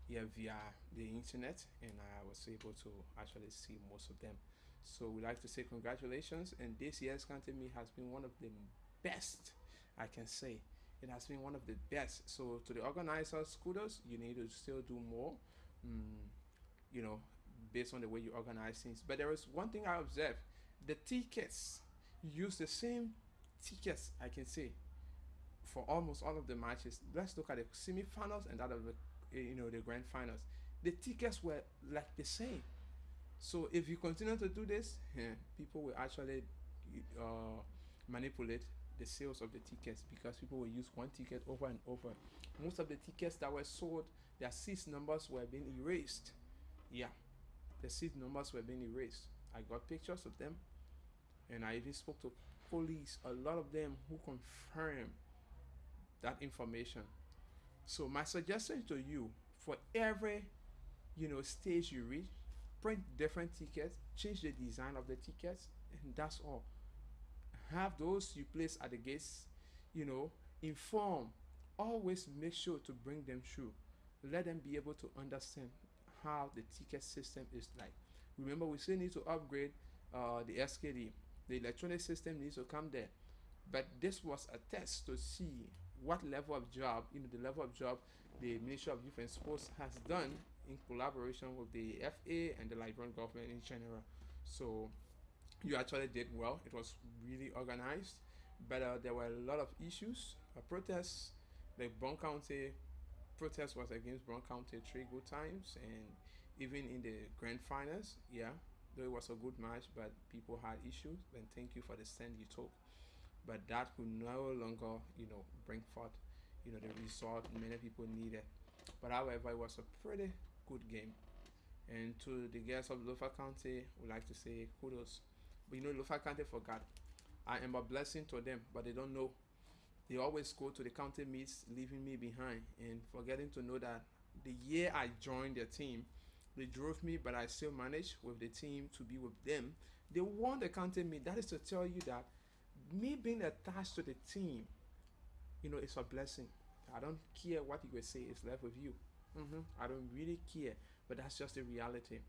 via the internet, and I was able to actually see most of them. So we like to say congratulations, and this year's County Meet has been one of the best, I can say. It has been one of the best. So to the organizers, kudos, you need to still do more, you know, based on the way you organize things. But there is one thing I observed: the tickets, you use the same tickets, I can say, for almost all of the matches. Let's look at the semi-finals and that of the, you know, the grand finals. the tickets were like the same. So if you continue to do this, people will actually manipulate the sales of the tickets because people will use one ticket over and over. Most of the tickets that were sold, their seat numbers were being erased. Yeah, the seat numbers were being erased. I got pictures of them, and I even spoke to police, a lot of them who confirm that information. So my suggestion to you, for every stage you reach, print different tickets, change the design of the tickets, and that's all. Have those you place at the gates, inform. Always make sure to bring them through. Let them be able to understand how the ticket system is like. Remember, we still need to upgrade the SKD. The electronic system needs to come there. But this was a test to see what level of job, the level of job the Ministry of Youth and Sports has done in collaboration with the FA and the Liberian government in general. So you actually did well. It was really organized, but there were a lot of issues. Protests, the Brown County protest was against Brown County 3 good times, and even in the grand finals, yeah, though it was a good match, but people had issues. And thank you for the stand you took. But that could no longer, bring forth, the result many people needed. But however, it was a pretty good game. And to the girls of Lofa County, would like to say kudos. But Lofa County forgot. I am a blessing to them, but they don't know. They always go to the county meets, leaving me behind and forgetting to know that the year I joined their team, they drove me, but I still managed with the team to be with them. They won the county meet. That is to tell you that me being attached to the team, it's a blessing. I don't care what you will say. It's left with you. I don't really care, but that's just the reality.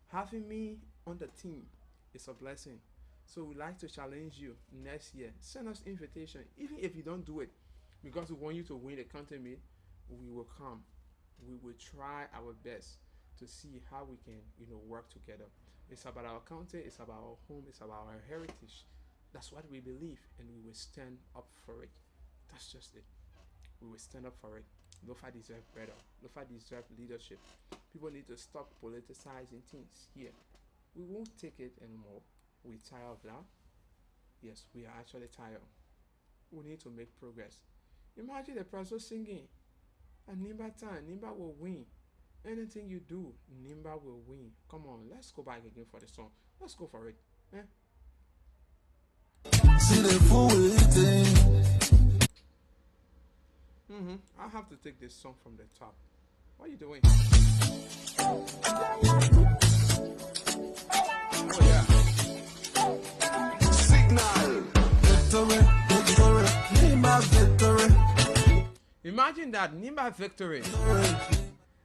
Having me on the team is a blessing. So we'd like to challenge you next year. Send us invitation, even if you don't do it, because we want you to win the county meet. We will come. We will try our best to see how we can, work together. It's about our county. It's about our home. It's about our heritage. That's what we believe, and we will stand up for it. That's just it. We will stand up for it. Lofa deserve better. Lofa deserve leadership. People need to stop politicizing things here. We won't take it anymore. We're tired of that. Yes, we are actually tired. We need to make progress. Imagine the person singing, and Nimba time, Nimba will win. Anything you do, Nimba will win. Come on, let's go back again for the song. Let's go for it. See the fool I have to take this song from the top. What are you doing? Oh yeah. Signal. Victory, victory, Nimba victory. Imagine that, Nimba victory.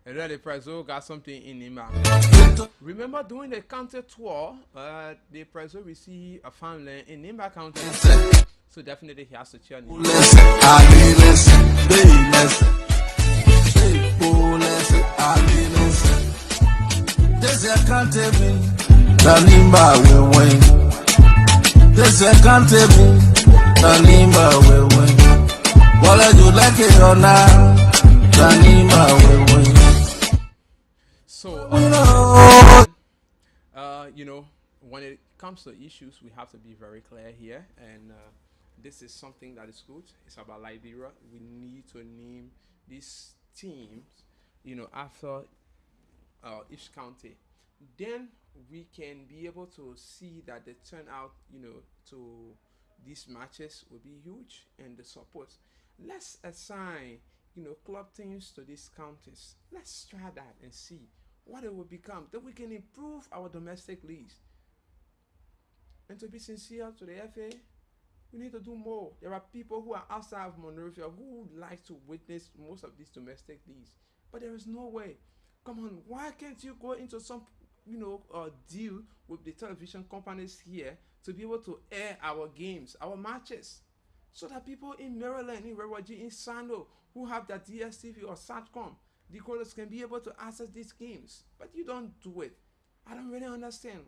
And then the Prezo got something in Nimba. Remember during the county tour, the Prezo received a family in Nimba County. So definitely he has to cheer Nimba. This can't tell me the Nimba will win. This can't tell me the Nimba will win. Whether you like it or not, the Nimba will win. So, when it comes to issues, we have to be very clear here, and this is something that is good. It's about Liberia. We need to name these teams, after each county. Then we can be able to see that the turnout, to these matches will be huge, and the support. Let's assign, club teams to these counties. Let's try that and see what it will become. Then we can improve our domestic leagues. And to be sincere to the FA, we need to do more. There are people who are outside of Monrovia who would like to witness most of these domestic leagues, but there is no way. Come on, why can't you go into some, deal with the television companies here to be able to air our games, our matches, so that people in Maryland, in Rewaji, in Sando, who have that DSTV or Satcom decoders can be able to access these games? But you don't do it. I don't really understand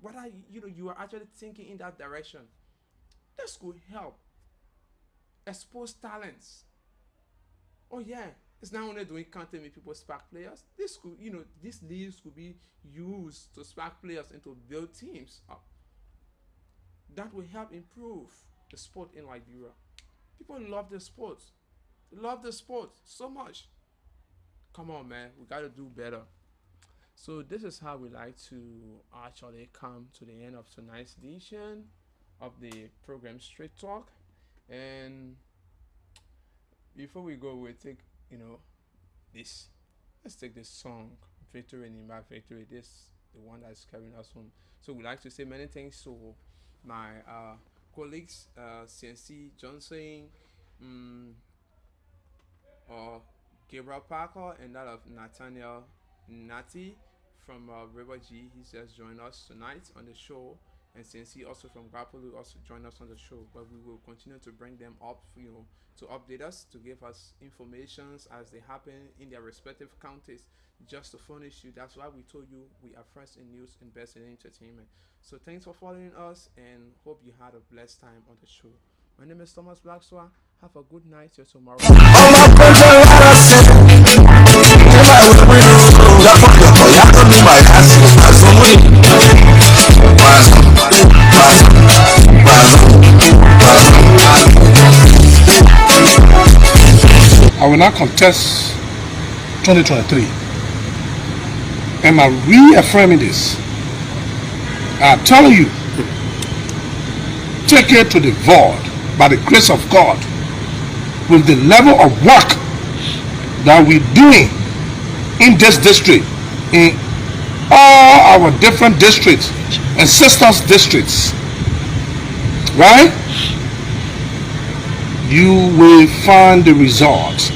what you are actually thinking in that direction. This could help expose talents. Oh yeah, It's not only doing content with people spark players. This could, these leagues could be used to spark players and to build teams up. That will help improve the sport in Liberia. People love the sport. They love the sport so much. Come on, man. We got to do better. So this is how we like to actually come to the end of tonight's edition of the program Straight Talk. And before we go, we'll take, this. Let's take this song, Victory in My Victory. This the one that's carrying us home. So we'd like to say many thanks to my colleagues, CNC Johnson, Gabriel Parker, and that of Nathaniel Nati from River G. He's just joined us tonight on the show, and CNC also from Grappolu also joined us on the show. But we will continue to bring them up, to update us, to give us informations as they happen in their respective counties, just to furnish you. That's why we told you we are first in news and best in entertainment. So thanks for following us, and hope you had a blessed time on the show. My name is Thomas Blackswa. Have a good night. Till tomorrow. I will not contest 2023. Am I reaffirming this? I'm telling you, take it to the void by the grace of God with the level of work that we're doing in this district, in all our different districts and sisters districts, right? You will find the results.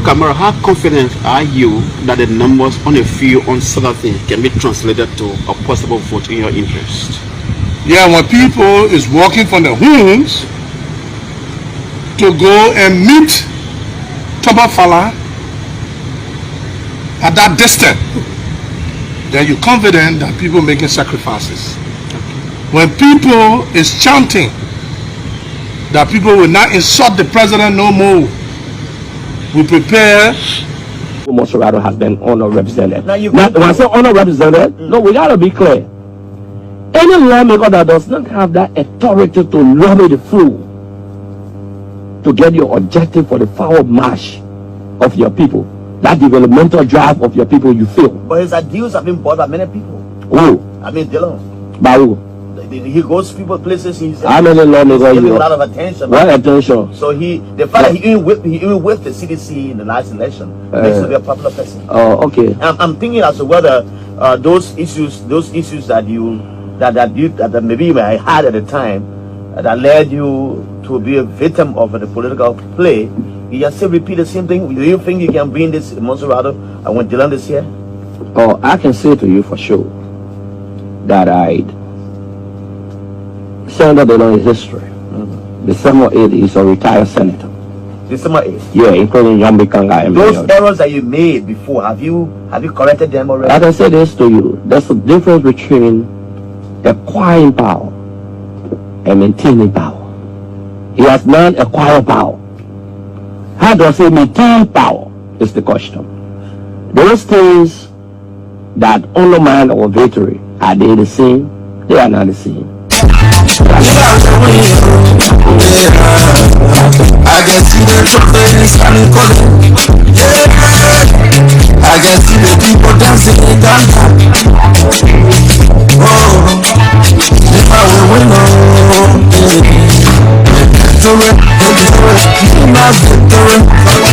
Kamara, how confident are you that the numbers on a field on Saturday can be translated to a possible vote in your interest? Yeah, when people is walking from their homes to go and meet Toba Fala at that distance, then you're confident that people making sacrifices. When people is chanting that people will not insult the president no more, we prepare. Monserrato has been underrepresented. Now, when I say underrepresented, no, we gotta be clear. Any lawmaker that does not have that authority to lobby the fool to get your objective for the forward march of your people, that developmental drive of your people, you feel. But his ideals have been bought by many people. Who? I mean, Dylan. By who? He goes people places. He's how many lawmakers? Giving a lot of attention. What attention? So the fact that he even whipped the CDC in the last election makes him a popular person. Oh, okay. I'm thinking as to whether those issues that maybe you may have had at the time that led you to be a victim of the political play, you just still repeat the same thing. Do you think you can bring this in Monserrato when Dylan is here? Oh, I can say to you for sure that Senator Dylan is history. December 8th, he's a retired senator. December 8th? Yeah, including Yambi Kanga. Those errors that you made before, have you corrected them already? I can say this to you. There's a difference between acquiring power and maintaining power. He has not acquired power. How do I say maintain power is the question. Those things that undermine our victory, are they the same? They are not the same. I can see the trumpets and calling. Yeah, I can see the people dancing in Ghana. Oh, if I will win, oh, victory, victory, my victory.